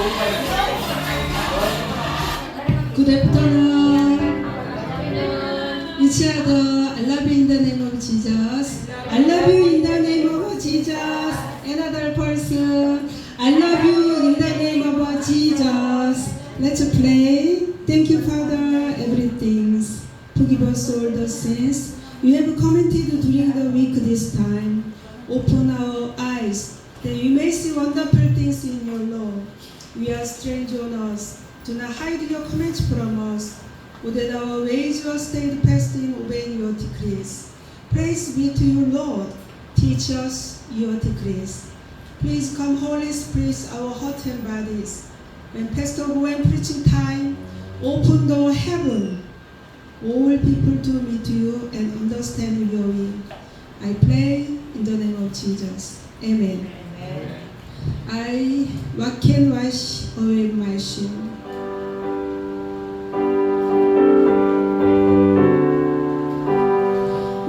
Good afternoon. Each other, I love you in the name of Jesus. I love you in the name of Jesus. Another person, I love you in the name of Jesus. Let's pray. Thank you, Father, everything. Forgive us all the sins we have committed during the week this time. Open our eyes that we may see wonderful things in your law. We are strange on us. Do not hide your commands from us. O that our ways were steadfast in obeying your decrees. Praise be to you, Lord. Teach us your decrees. Please come, Holy Spirit, our heart and bodies. When Pastor Goen preaching time, open the heaven. All people to meet you and understand your will. I pray in the name of Jesus. Amen. What can wash away my sin?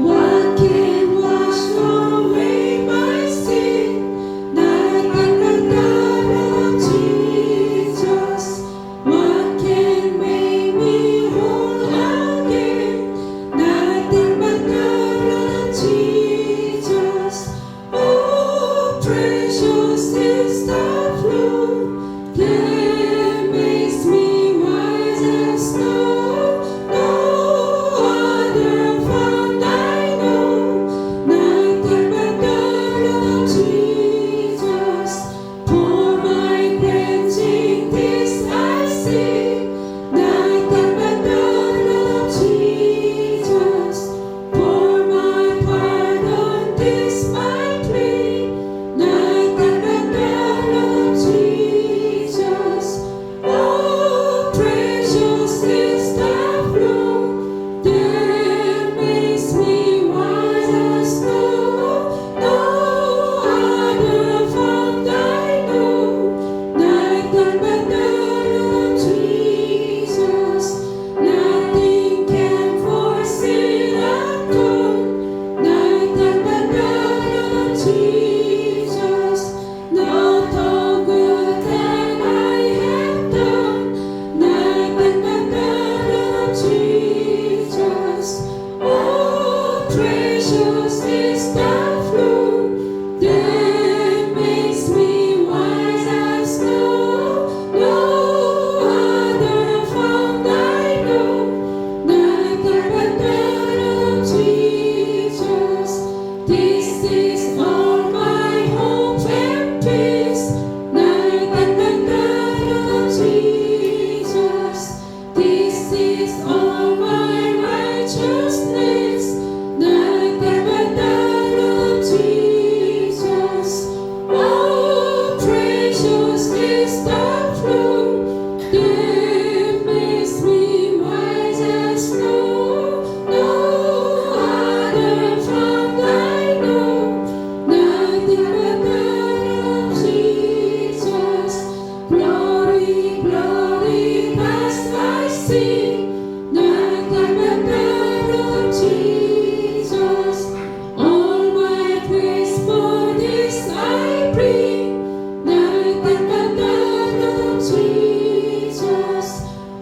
What can wash away my sin? Nothing but the blood of Jesus. What can make me whole again? Nothing but the blood of Jesus. Oh, precious is the flow that makes me white as snow. No other fount I know, nothing but the blood of Jesus. For my cleansing this I see, nothing but the blood of Jesus. For my pardon this I plea, nothing but the blood of Jesus. Oh, precious is the flow that makes me white as snow. No other fount I know, nothing but the blood of Jesus. Nothing can force it undone, nothing but the blood of Jesus. Not the good that I have done, nothing but the blood of Jesus. Oh, precious is the flow that makes me white as snow. No other fount I know, nothing but the blood of Jesus. This is all my hope and peace, nothing but the blood of Jesus. This is all my righteousness, nothing but the blood of Jesus. Oh, precious is the flow that makes me white as snow. No other fount I know, nothing but the blood of Jesus. Glory, glory, past I sing, nothing but the blood of Jesus. All my praise for this I bring, nothing but the blood of Jesus.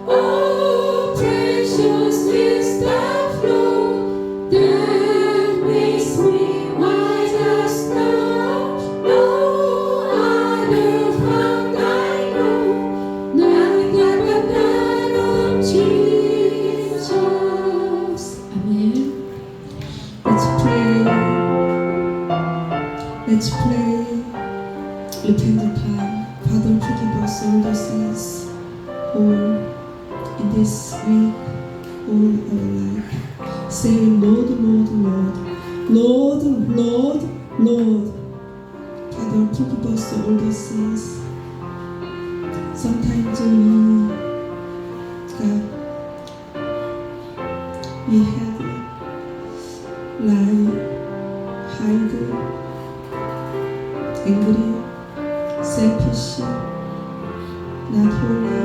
Oh, precious is the flow that makes me white as snow. No other fount I know, nothing but the blood of Jesus. Amen. Let's pray. Let's pray. Repentant time. Father, forgive us all the sins, all in this week, all our life. Say, Lord, Lord, Lord, Lord, Lord, Lord. Father, forgive us all the sins. Sometimes we have lie, hide, angry, selfish, not holy,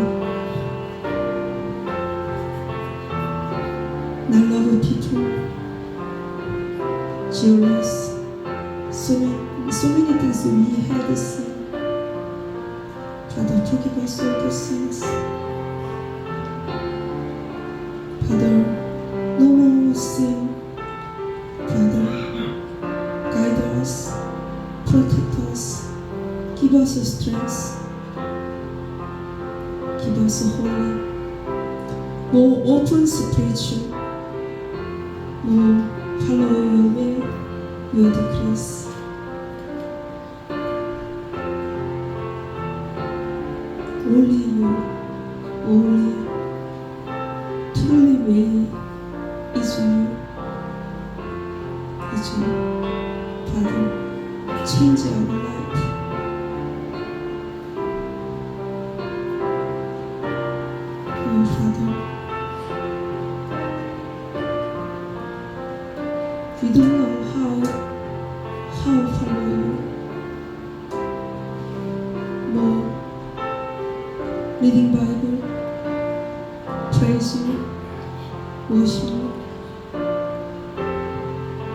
not love people, jealous, so many things we had seen. Father, forgive us all the sins. Father, no more sin. Father, guide us, protect us, give us strength, give us a holy, more open spiritual, more follow your way, your decrees. Only you, only truly way is you, is you. Father, change our life. Oh Father, we don't know how follow you. More reading Bible, praise you, worship you,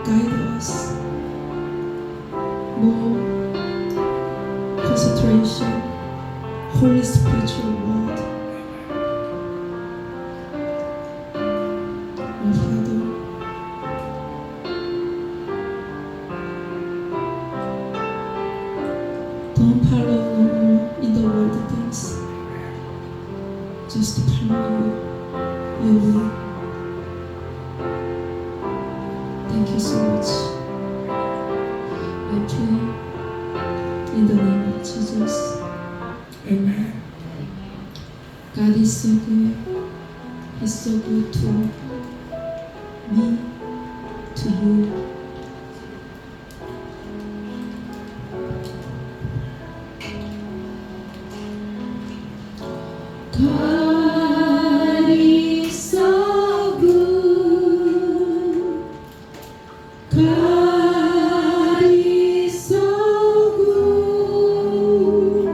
guide us, more concentration, Holy Spiritual Word. Oh Father, don't follow no more in the world things. Just follow you, your will. Thank you so much. I pray in the name of Jesus. Amen. God is so good. He's so good to me, to you. God is so good. God is so good.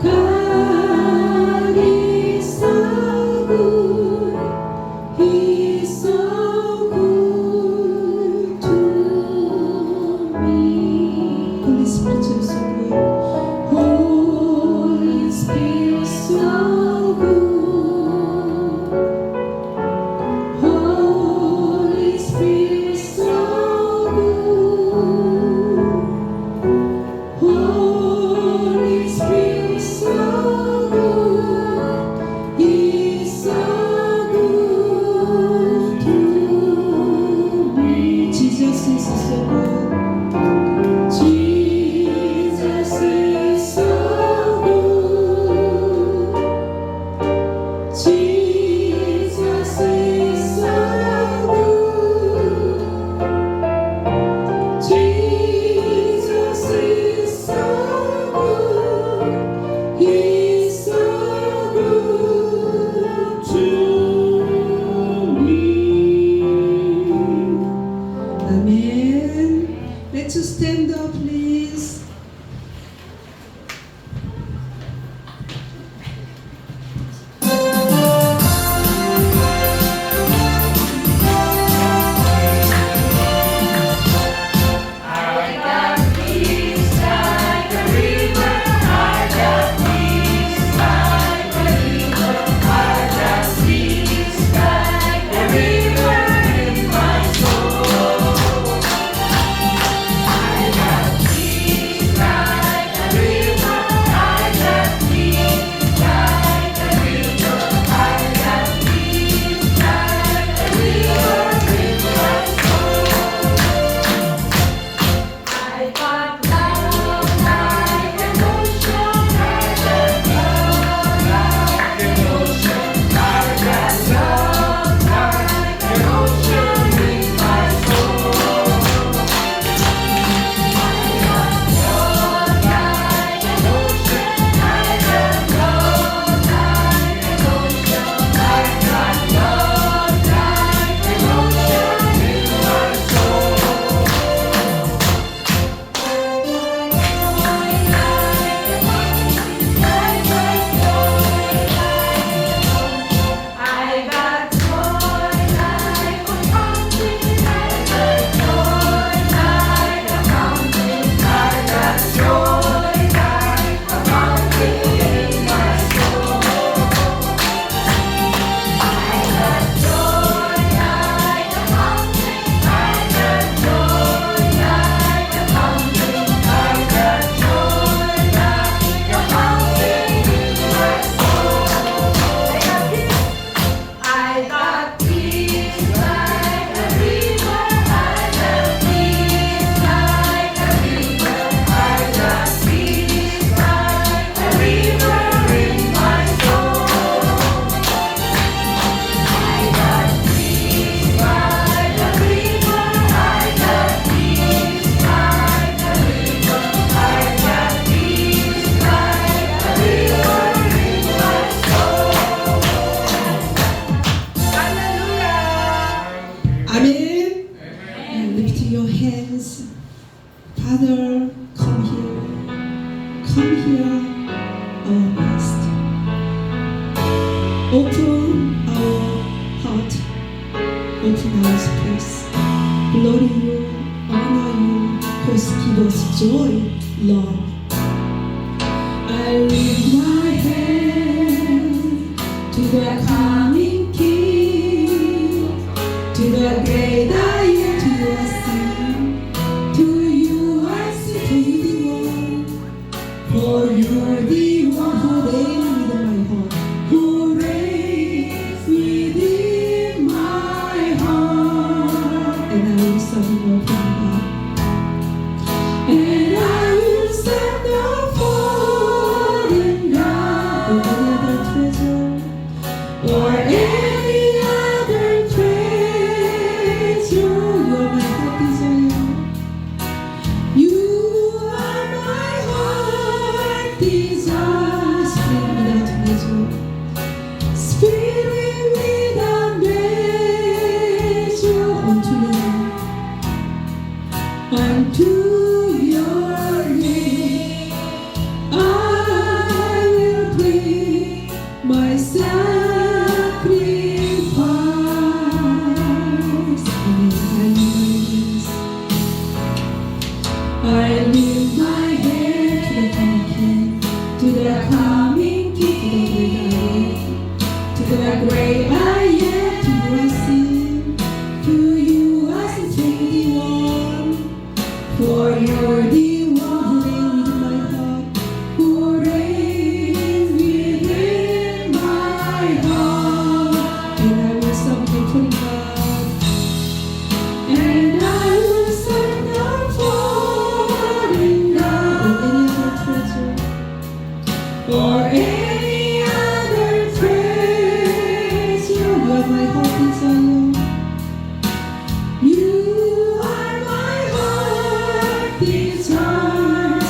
God is so good. He's so good to me. Holy Spirit is so good. Holy Spirit so good. Holy Spirit so good. Holy Spirit so good. He's so good to me. Jesus is so good. Jesus is so good. Jesus is so good. Jesus is so good. He's so good to me. Amen. Let's stand up, please. Come here, our Master. Open our heart, open our space. Glory you, honor you, cause give us joy, love. I lift my hand to the coming King, to the great I am, to you I sing, to you I sing, to you the one, for you are the one who reigns within my heart, who reigns within my heart, and I will serve you, open heart. And I will stand up falling down or any other treasure. You are my heart desire. You are my heart desire. Spirit without measure, unto your name I will bring my sacrifice. I lift my hands to the coming King, to the great I am, to you I sing, to you I sing, to the one, for you're the one who reigns within my heart, and I will serve faithfully God, and I will stand up falling down or any other treasure. You are my heart desire. You are my heart desire.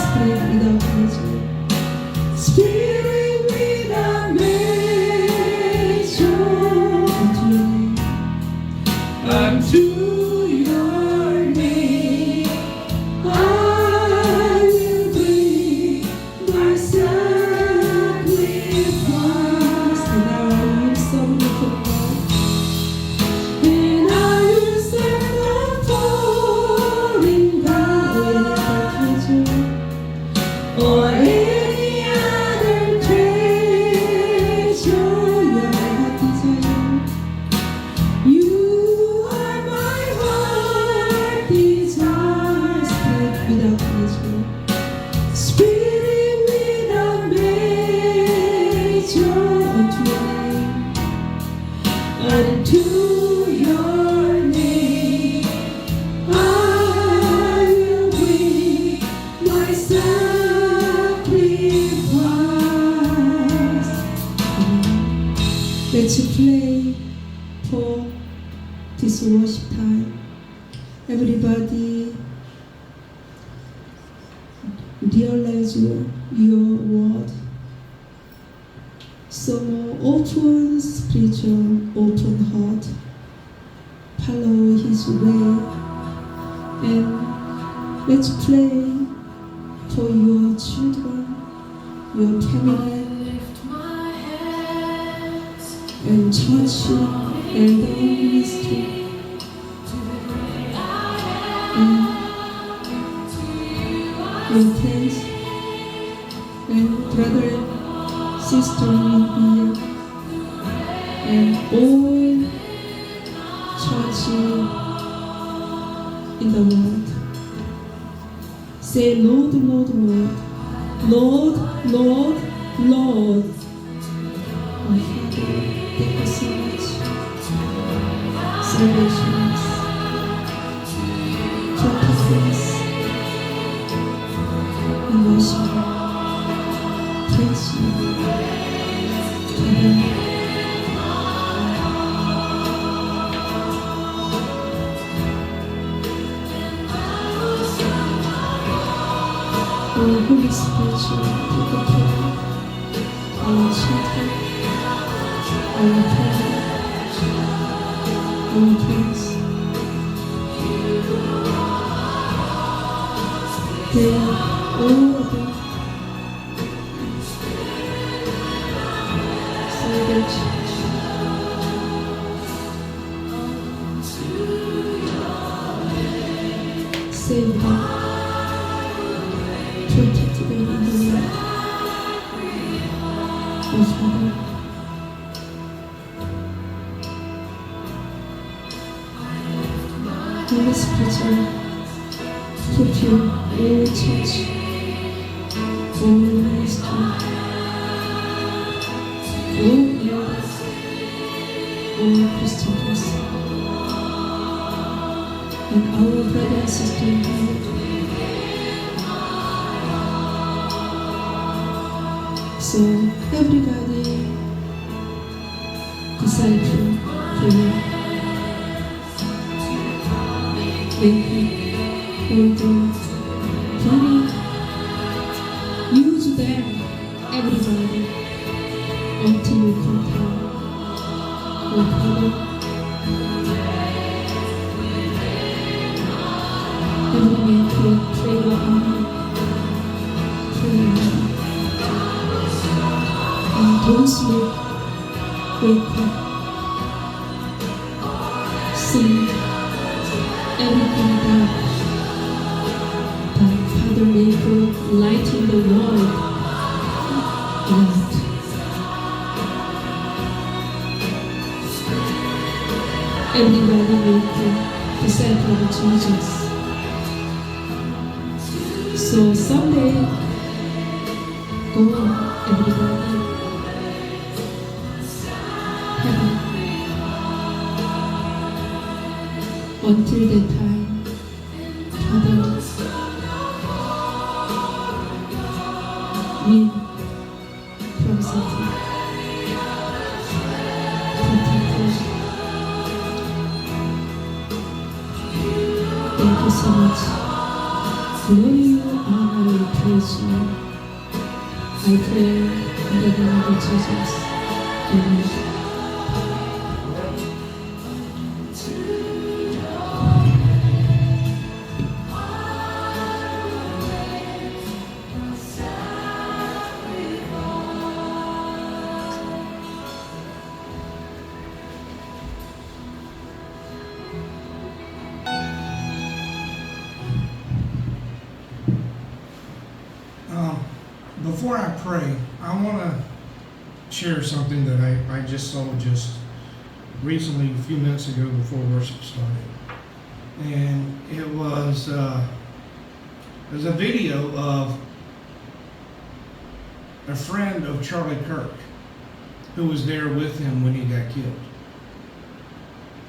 Spirit without measure, unto your name I will bring my sacrifice, and I will serve you for God. And I will stand up falling down or any other treasure. You are my heart desire. You are my heart desire. Spirit without measure, Spirit without measure, unto your name I will bring my sacrifice. Let's play for this worship time. Everybody realize your word. So open spiritual, open heart, follow His way, and let's pray for your children, your family, and church, and the ministry, and your friends, and brother, sister in here, and all church in the world. Say, Lord, Lord, Lord, Lord, Lord, Lord. My Father, thank you so much. Salvations, forgiveness, and worship. Praise you. Amen. Oh, Holy Spirit, take care of our children, our family, our friends. They all of them. Save their church. Save them. Protect them in the Lord. Oh, Father. In this picture, prepare all church, all ministry, all elders, all Christian person, and our brother and sister in Lord. So everybody disciple prayer. Thank you for the use them, everybody, until you come down. Oh, Father, every man pray your honor, pray your honor. And those who wake up, sing everything that Father may go light in the world. Light. Everybody will be disciple of Jesus. So someday, go on, everybody. Heaven. Until that time, Father, we from Satan, protect us. Thank you so much. Glory you, honor you, praise you. I pray in the name of Jesus. Amen. Before I pray, I want to share something that I just saw just recently, a few minutes ago before worship started. And it was a video of a friend of Charlie Kirk who was there with him when he got killed.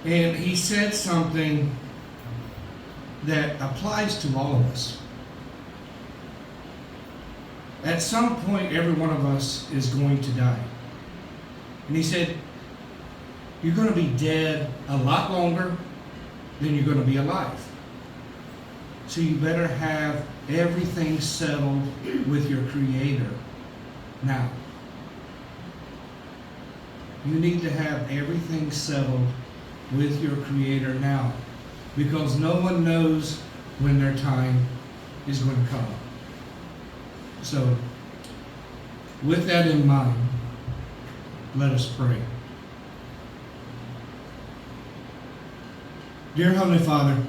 And he said something that applies to all of us. At some point, every one of us is going to die. And he said, you're going to be dead a lot longer than you're going to be alive. So you better have everything settled with your Creator now. You need to have everything settled with your Creator now, because no one knows when their time is going to come. So, with that in mind, let us pray. Dear Heavenly Father,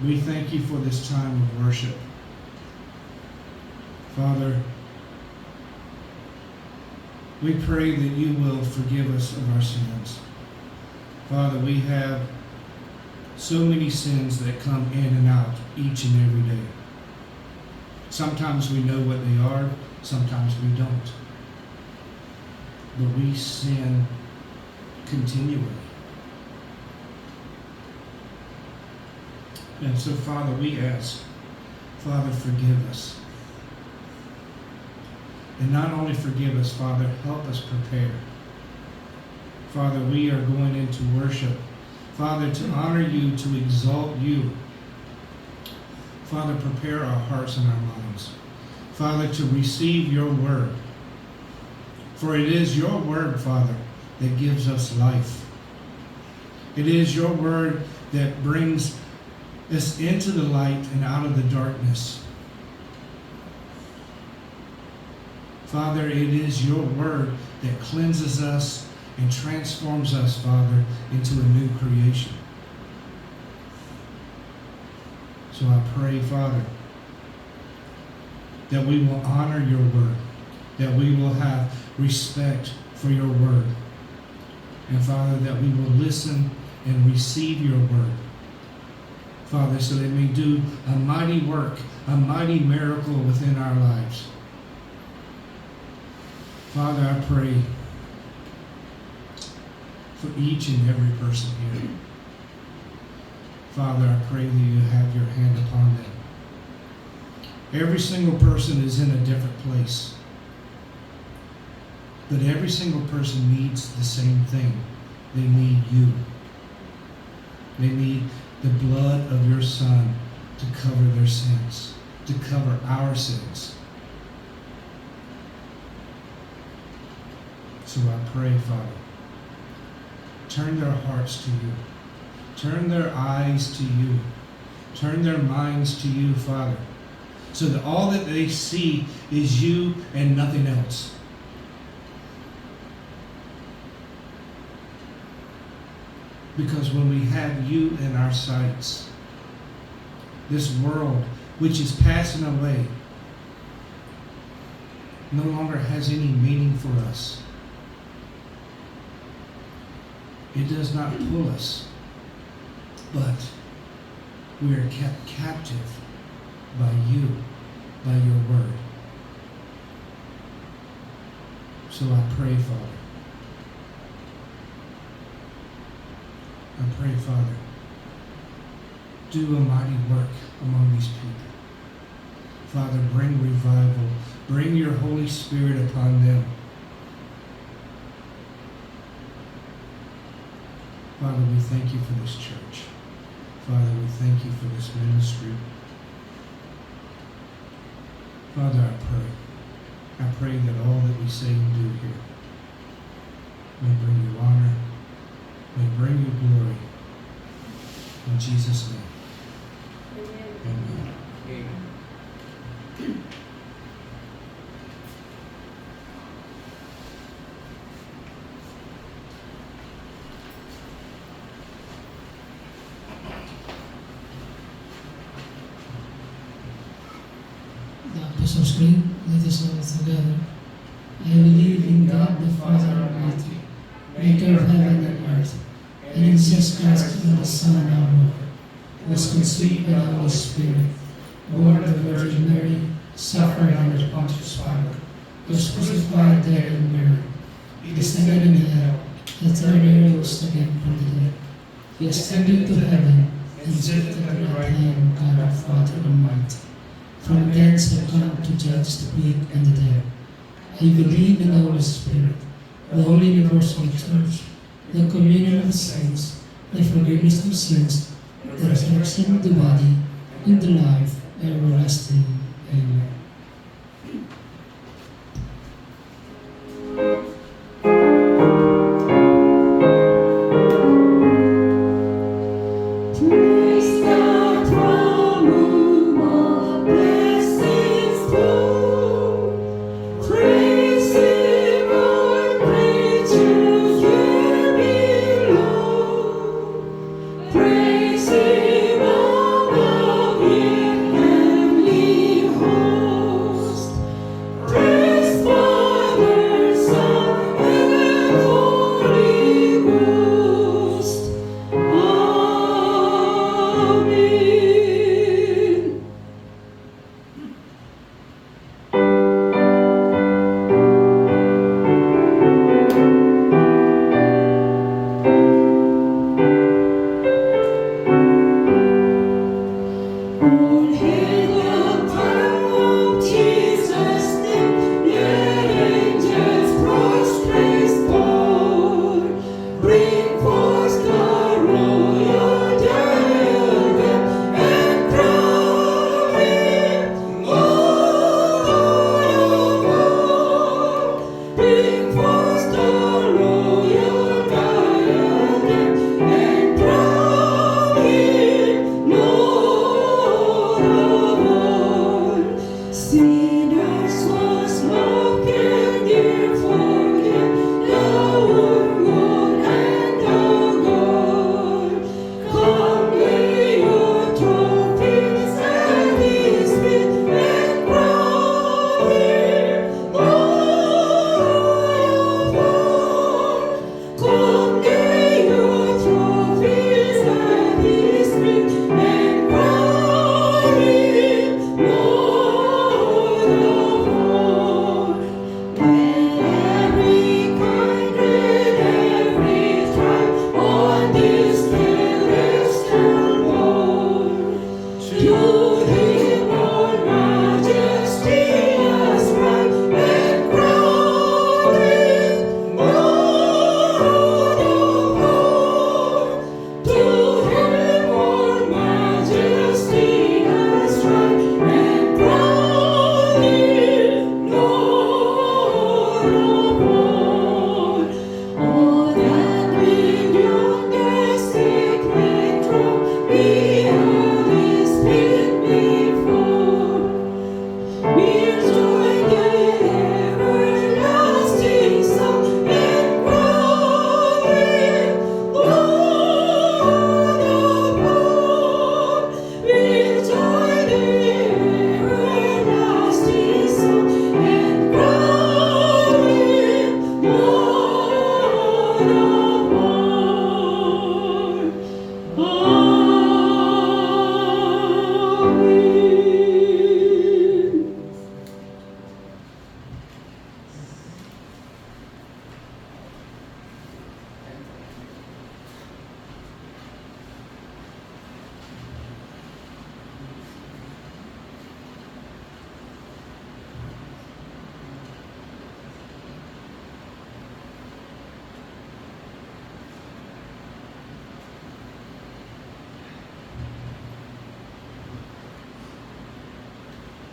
we thank you for this time of worship. Father, we pray that you will forgive us of our sins. Father, we have so many sins that come in and out each and every day. Sometimes we know what they are, sometimes we don't. But we sin continually. And so, Father, we ask, Father, forgive us. And not only forgive us, Father, help us prepare. Father, we are going into worship. Father, to honor you, to exalt you. Father, prepare our hearts and our minds. Father, to receive your word. For it is your word, Father, that gives us life. It is your word that brings us into the light and out of the darkness. Father, it is your word that cleanses us and transforms us, Father, into a new creation. So I pray, Father, that we will honor your word, that we will have respect for your word, and Father, that we will listen and receive your word, Father, so that it may do a mighty work, a mighty miracle within our lives. Father, I pray for each and every person here. Father, I pray that you have your hand upon them. Every single person is in a different place. But every single person needs the same thing. They need you. They need the blood of your Son to cover their sins, to cover our sins. So I pray, Father, turn their hearts to you. Turn their eyes to you. Turn their minds to you, Father, so that all that they see is you and nothing else. Because when we have you in our sights, this world, which is passing away, no longer has any meaning for us. It does not pull us, but we are kept captive by you, by your word. So I pray, Father. I pray, Father, do a mighty work among these people. Father, bring revival. Bring your Holy Spirit upon them. Father, we thank you for this church. Father, we thank you for this ministry. Father, I pray that all that we say and do here may bring you honor, may bring you glory. In Jesus' name. Amen. Amen. The Apostles' Creed, let us all together. I believe in God the Father Almighty, maker of heaven and earth, and in Jesus Christ, the Son, our Lord, who was conceived by the Holy Spirit, born of the Virgin Mary, suffered under Pontius Pilate, was crucified, dead, and buried. He descended into hell. The third day rose again from the dead. He ascended to heaven and sitteth at the right hand of God our Father Almighty. From thence I come to judge the quick and the dead. I believe in the Holy Spirit, the Holy Universal Church, the communion of the saints, the forgiveness of sins, the resurrection of the body, and the life everlasting. Amen. Praise God from whom all blessings flow. Praise Him, all creatures here below. Praise Him above in heavenly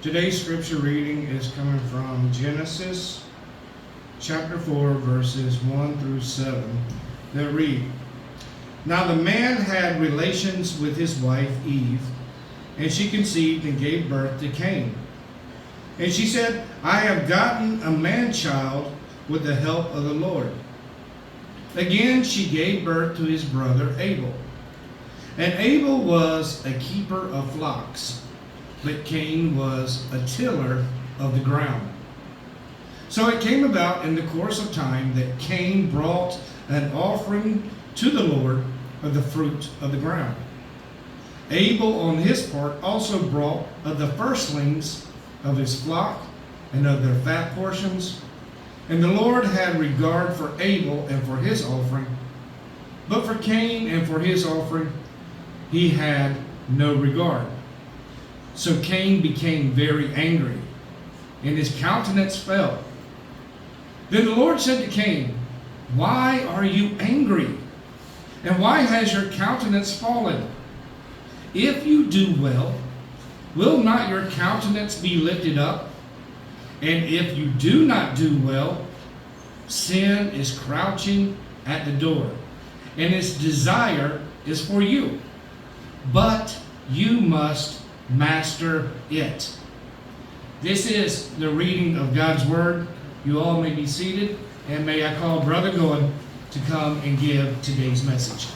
Today's scripture reading is coming from Genesis chapter 4, verses 1 through 7, that read, Now the man had relations with his wife Eve, and she conceived and gave birth to Cain. And she said, I have gotten a man-child with the help of the Lord. Again she gave birth to his brother Abel. And Abel was a keeper of flocks, but Cain was a tiller of the ground. So it came about in the course of time that Cain brought an offering to the Lord of the fruit of the ground. Abel on his part also brought of the firstlings of his flock and of their fat portions. And the Lord had regard for Abel and for his offering, but for Cain and for his offering he had no regard. So Cain became very angry, and his countenance fell. Then the Lord said to Cain, Why are you angry? And why has your countenance fallen? If you do well, will not your countenance be lifted up? And if you do not do well, sin is crouching at the door, and its desire is for you, but you must master it. This is the reading of God's Word. You all may be seated, and may I call Brother Goen to come and give today's message.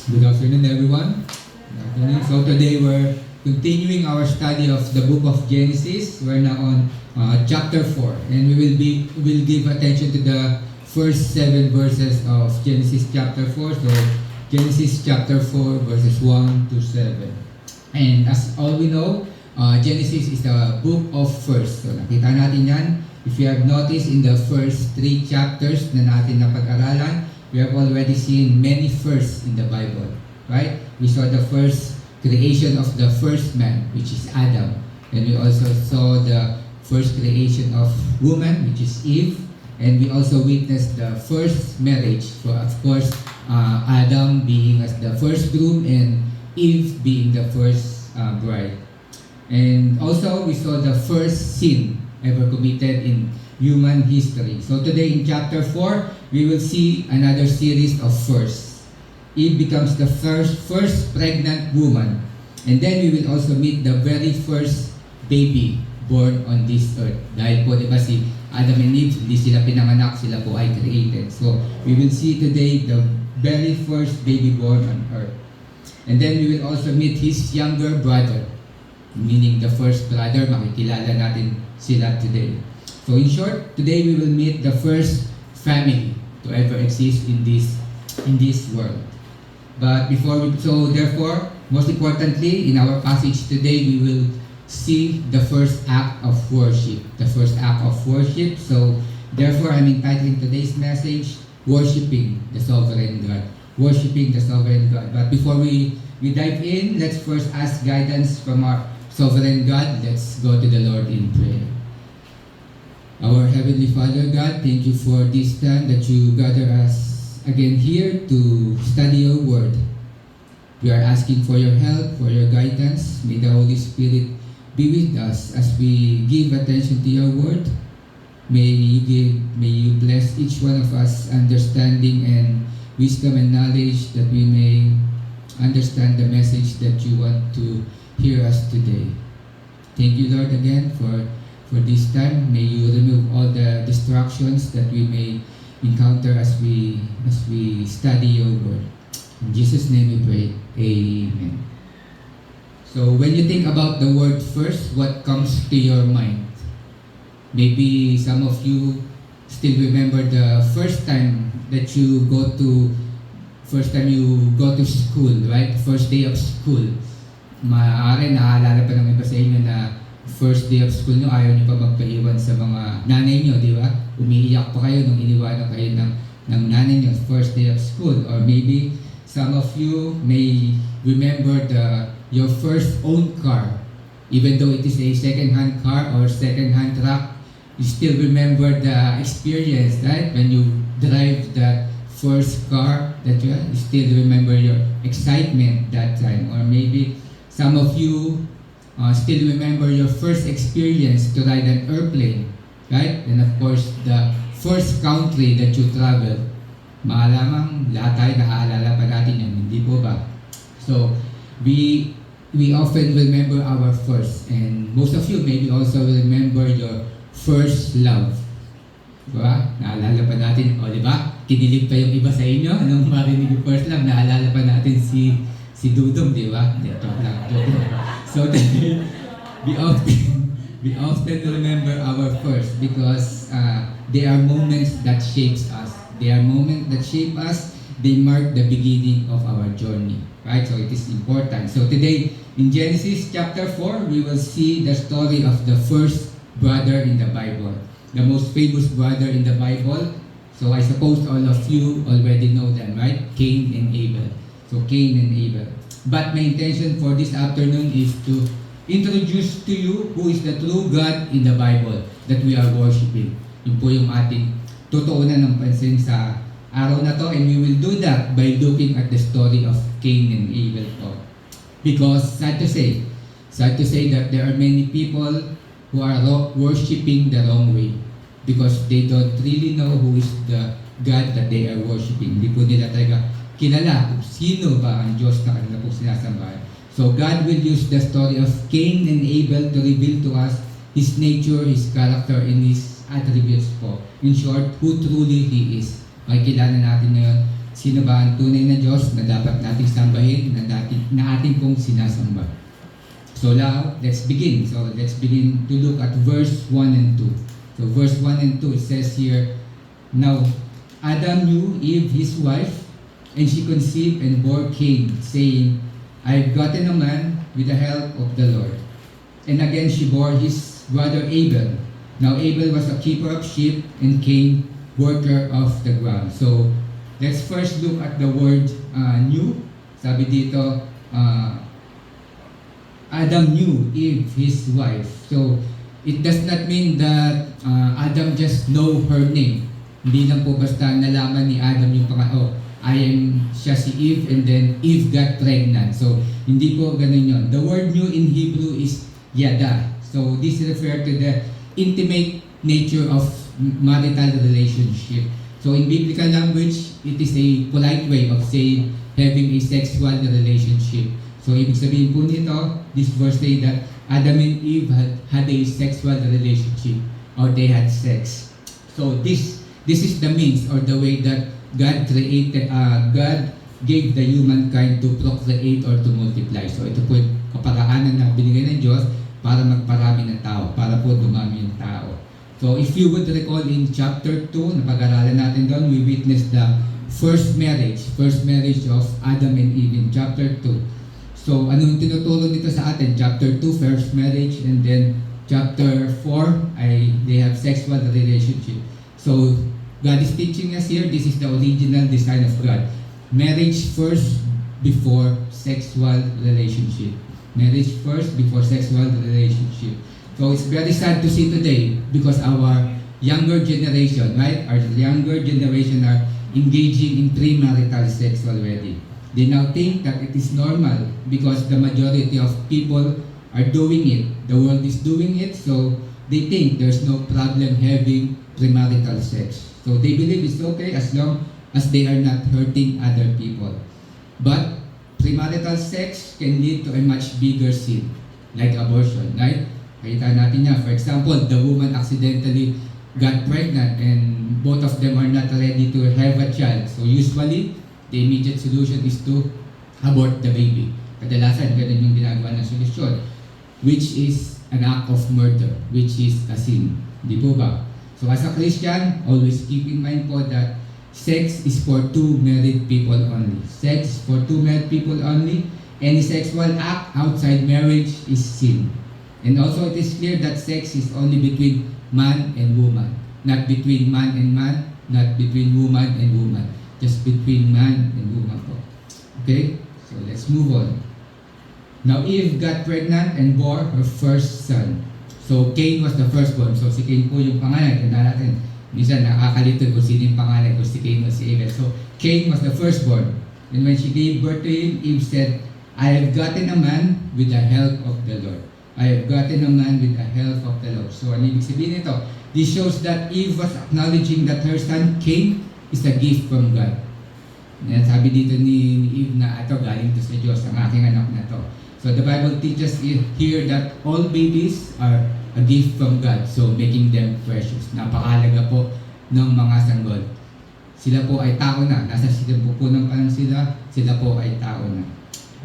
Good afternoon, everyone. Good afternoon. So today we're continuing our study of the book of Genesis. We're now on chapter 4, and we'll give attention to the first 7 verses of Genesis chapter 4. So Genesis chapter 4, verses 1 to 7. And as all we know, Genesis is the book of first. So nakita natin yan. If you have noticed in the first 3 chapters na natin napag-aralan, we have already seen many firsts in the Bible, right? We saw the first creation of the first man, which is Adam. And we also saw the first creation of woman, which is Eve. And we also witnessed the first marriage. So of course, Adam being as the first groom and Eve being the first bride. And also we saw the first sin ever committed in human history. So today in chapter 4, we will see another series of firsts. Eve becomes the first pregnant woman. And then we will also meet the very first baby born on this earth. Dahil po, di ba si Adam and Eve, hindi sila pinanganak, sila po ay created. So we will see today the very first baby born on earth. And then we will also meet his younger brother, meaning the first brother, makikilala natin sila today. So in short, today we will meet the first family to ever exist in this world. But therefore, most importantly, in our passage today, we will see the first act of worship. The first act of worship. So therefore, I'm entitling today's message, Worshiping the Sovereign God. Worshiping the Sovereign God. But before we dive in, let's first ask guidance from our Sovereign God. Let's go to the Lord in prayer. Our Heavenly Father, God, thank you for this time that you gather us again here to study your word. We are asking for your help, for your guidance. May the Holy Spirit be with us as we give attention to your word. May you bless each one of us understanding and wisdom and knowledge that we may understand the message that you want to hear us today. Thank you, Lord, again for this time. May you remove all the distractions that we may encounter as we study your word. In Jesus' name we pray. Amen. So when you think about the word first, what comes to your mind? Maybe some of you still remember the first time you go to school, right? First day of school. Maaari naalala pa ng iba sa inyo na first day of school nyo, ayaw nyo pa magpaiwan sa mga nanay nyo, di ba? Umiiyak pa kayo nung iniwanan kayo ng nanay nyo first day of school. Or maybe some of you may remember your first own car. Even though it is a second-hand car or second-hand truck, you still remember the experience, right? When you drive that first car that you still remember your excitement that time. Or maybe some of you still remember your first experience to ride an airplane, right? And of course, the first country that you traveled. Maalamang lahat tayo naaalala pa natin yan, hindi po ba? So, we often remember our first, and most of you maybe also remember your first love. Diba? Naalala pa natin, o diba? Kinilig pa yung iba sa inyo, anong marinig yung first love, naalala pa natin si Dudong, diba? Joke lang. So we often remember our first because they are moments that shapes us. They are moments that shape us. They mark the beginning of our journey, right? So it is important. So today in Genesis chapter 4, we will see the story of the first brother in the Bible, the most famous brother in the Bible. So I suppose all of you already know them, right? Cain and Abel. So Cain and Abel. But my intention for this afternoon is to introduce to you who is the true God in the Bible that we are worshiping. Yun po yung ating tutuunan ng pansin sa araw na to, and we will do that by looking at the story of Cain and Abel po. Because sad to say that there are many people who are worshiping the wrong way because they don't really know who is the God that they are worshiping. Hindi po nila talaga kilala kung sino ba ang Diyos na kanila po sinasambahan. So God will use the story of Cain and Abel to reveal to us His nature, His character, and His attributes po. In short, who truly He is. Makikilala natin ngayon sino ba ang tunay na Diyos na dapat nating sambahin, na ating pong sinasamba. So now, let's begin. So let's begin to look at verse 1 and 2. So verse 1 and 2, it says here, Now Adam knew Eve his wife, and she conceived and bore Cain, saying, I have gotten a man with the help of the Lord. And again she bore his brother Abel. Now Abel was a keeper of sheep, and Cain worker of the ground. So let's first look at the word knew. Sabi dito, Adam knew Eve, his wife. So it does not mean that Adam just know her name. Hindi lang po basta nalaman ni Adam yung siya si Eve, and then Eve got pregnant. So hindi po ganun yun. The word knew in Hebrew is yada. So this refers to the intimate nature of marital relationship. So in biblical language, it is a polite way of saying having a sexual relationship. So ibig sabihin po nito, this verse say that Adam and Eve had a sexual relationship, or they had sex. So this is the means or the way that God gave the humankind to procreate or to multiply. So ito po yung kaparaanan na binigay ng Diyos para magparami ng tao, para po dumami yung tao. So if you would recall in chapter 2, napag-aralan natin doon, we witnessed the first marriage of Adam and Eve in chapter 2. So anong tinuturo nito sa atin? Chapter 2, first marriage, and then chapter 4, they have sexual relationship. So God is teaching us here, this is the original design of God. Marriage first before sexual relationship. Marriage first before sexual relationship. So it's very sad to see today because our younger generation, right? Our younger generation are engaging in premarital sex already. They now think that it is normal because the majority of people are doing it. The world is doing it, so they think there's no problem having premarital sex. So they believe it's okay as long as they are not hurting other people. But premarital sex can lead to a much bigger sin, like abortion, right? Kita natin niya, for example, the woman accidentally got pregnant and both of them are not ready to have a child. So usually, the immediate solution is to abort the baby. Kadalasan, ganun yung ginagawa ng solusyon, which is an act of murder, which is a sin. Di po ba? So as a Christian, always keep in mind po that sex is for two married people only. Sex is for two married people only. Any sexual act outside marriage is sin. And also it is clear that sex is only between man and woman, not between man and man, not between woman and woman, just between man and woman po. Okay? So let's move on. Now Eve got pregnant and bore her first son. So Cain was the firstborn. So si Cain po yung panganay. Tanda natin, minsan nakakalito kung sino yung panganay, kung si Cain o si Abel. So Cain was the firstborn. And when she gave birth to him, Eve said, I have gotten a man with the help of the Lord. I have gotten a man with the help of the Lord. So ano ibig sabihin nito? This shows that Eve was acknowledging that her son Cain is a gift from God. Yan, sabi dito ni Eve na ito galing to sa Diyos, ang aking anak na to. So the Bible teaches here that all babies are a gift from God, so making them precious. Napakalaga po ng mga sanggol. Sila po ay tao na, nasa sinapupunan pa lang sila po ay tao na.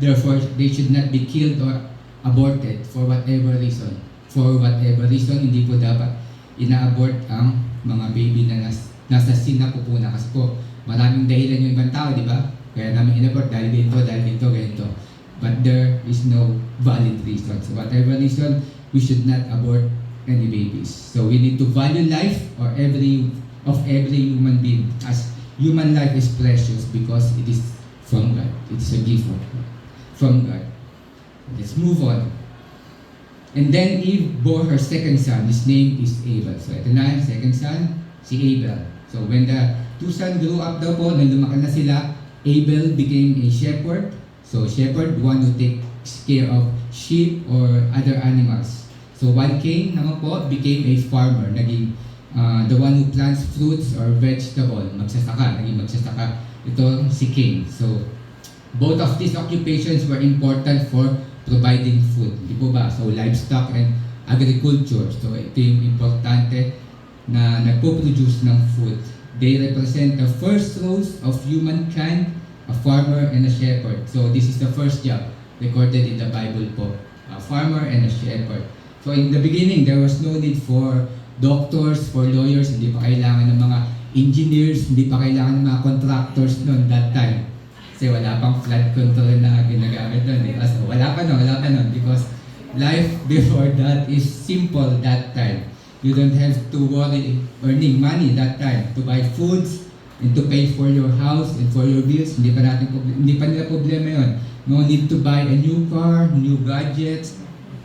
Therefore, they should not be killed or aborted for whatever reason. For whatever reason, hindi po dapat ina-abort ang mga baby na nasa sinapupunan. Kasi po, maraming dahilan yung ibang tao, di ba? Kaya namin in-abort dahil dito, ganito. But there is no valid reason. So whatever reason, we should not abort any babies. So we need to value life or every human being, as human life is precious because it is from God. It is a gift from God. Let's move on. And then Eve bore her second son. His name is Abel. So ito na yung second son, si Abel. So when the two sons grew up daw po, nang lumaki na sila, Abel became a shepherd. So shepherd, one who takes care of sheep or other animals. So while Cain naman po became a farmer, naging the one who plants fruits or vegetable, naging magsasaka. Ito si Cain. So both of these occupations were important for providing food. Di po ba? So livestock and agriculture. So ito yung importante na nagpo-produce ng food. They represent the first roles of humankind, a farmer and a shepherd. So this is the first job recorded in the Bible po. A farmer and a shepherd. So in the beginning, there was no need for doctors, for lawyers, hindi pa kailangan ng mga engineers, hindi pa kailangan ng mga contractors noon that time. Kasi wala pang flood control na ginagamit noon. Eh. So wala pa noon because life before that is simple that time. You don't have to worry earning money that time to buy foods and to pay for your house and for your bills. Hindi pa nila problema yun. No need to buy a new car, new gadgets.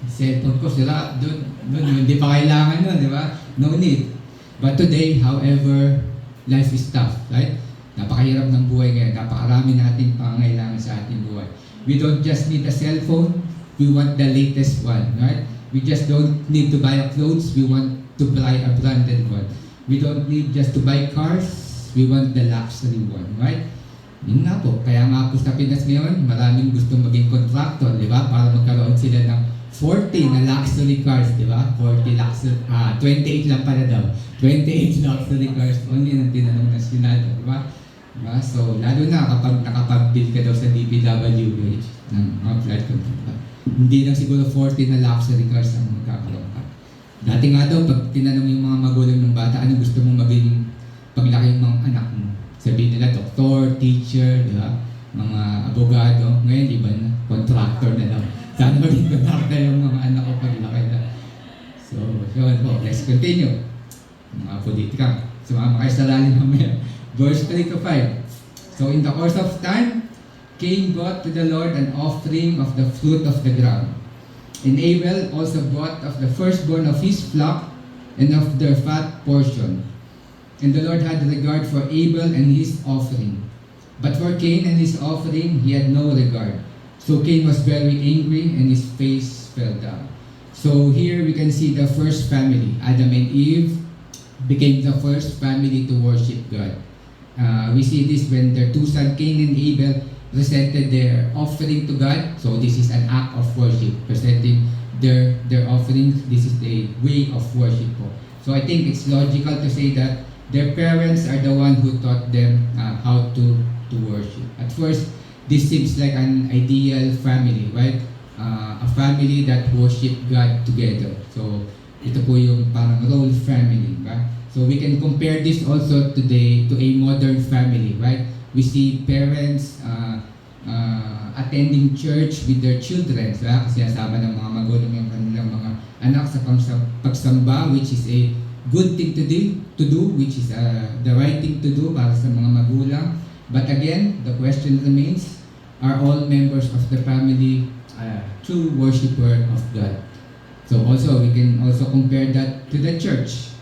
Cellphone ko sila, doon, hindi pa kailangan nun, di ba? No need. But today, however, life is tough, right? Napakahirap ng buhay ngayon. Napakarami nating pangangailangan sa ating buhay. We don't just need a cellphone, we want the latest one, right? We just don't need to buy clothes, we want to buy a branded one. We don't need just to buy cars, we want the luxury one, right? Yun nga po, kaya nga po sa Pinas ngayon, maraming gusto maging contractor, di ba? Para magkaroon sila ng 40 na luxury cars, di ba? 28 lang pala daw. 28 luxury cars, only nang tinanong ng Senado, di ba? Diba? So, lalo na kapag nakapag-bid ka daw sa DPWH ng mga flood control. Hindi lang siguro 40 na luxury cars ang magkakaroon ka. Dati nga daw, pag tinanong yung mga magulang ng bata, ano gusto mong maging paglaki ng mga anak mo? Sabihin nila, doktor, teacher, di ba? Mga abogado. Ngayon, iba na, contractor na lang. Sana maging contractor yung mga anak ko paglaki na. So, yun po, let's continue. Mga politika. Sumama kayo sa lalim mamaya. Verse 3 to 5. So, in the course of time, Cain brought to the Lord an offering of the fruit of the ground. And Abel also brought of the firstborn of his flock and of their fat portion. And the Lord had regard for Abel and his offering. But for Cain and his offering, he had no regard. So Cain was very angry and his face fell down. So here we can see the first family. Adam and Eve became the first family to worship God. We see this when their two sons, Cain and Abel, presented their offering to God. So this is an act of worship, presenting their offerings. This is the way of worship. So I think it's logical to say that their parents are the one who taught them how to worship. At first, this seems like an ideal family, right? A family that worship God together. So ito po yung parang role family, right? So we can compare this also today to a modern family, right? We see parents attending church with their children. So, kasi kasama ng mga magulang yung kanilang mga anak sa pagsamba, which is a good thing to do, which is the right thing to do para sa mga magulang. But again, the question remains, are all members of the family true worshiper of God? So also, we can also compare that to the church,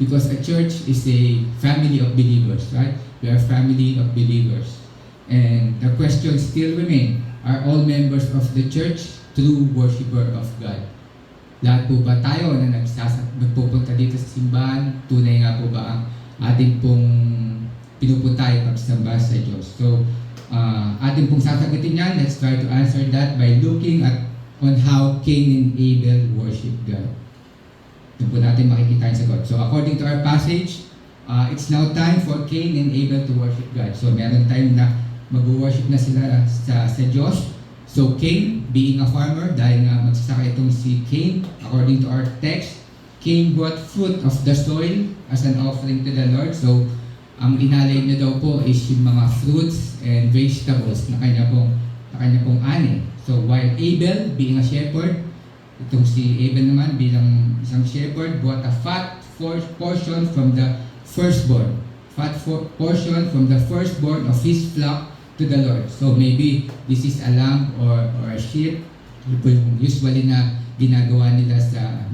because a church is a family of believers, right? We are a family of believers. And the question still remain, are all members of the church true worshiper of God? Lahat po ba tayo na nagpupunta dito sa simbahan, tunay nga po ba ang ating pong pinupuntay pagsamba sa Diyos? So, ating pong sasagutin yan. Let's try to answer that by looking at on how Cain and Abel worship God. Doon po natin makikita yung sagot. So, according to our passage, it's now time for Cain and Abel to worship God. So, meron time na mag-worship na sila sa Diyos. So, Cain, being a farmer, dahil nga magsasaka itong si Cain, according to our text, Cain brought fruit of the soil as an offering to the Lord. So, ang inalay niya daw po is yung mga fruits and vegetables na kanya pong ani. So, while Abel, being a shepherd, itong si Abel naman bilang isang shepherd, brought a fat portion from the firstborn. Portion from the firstborn of his flock to the Lord. So maybe this is a lamb or a sheep, usually na ginagawa nila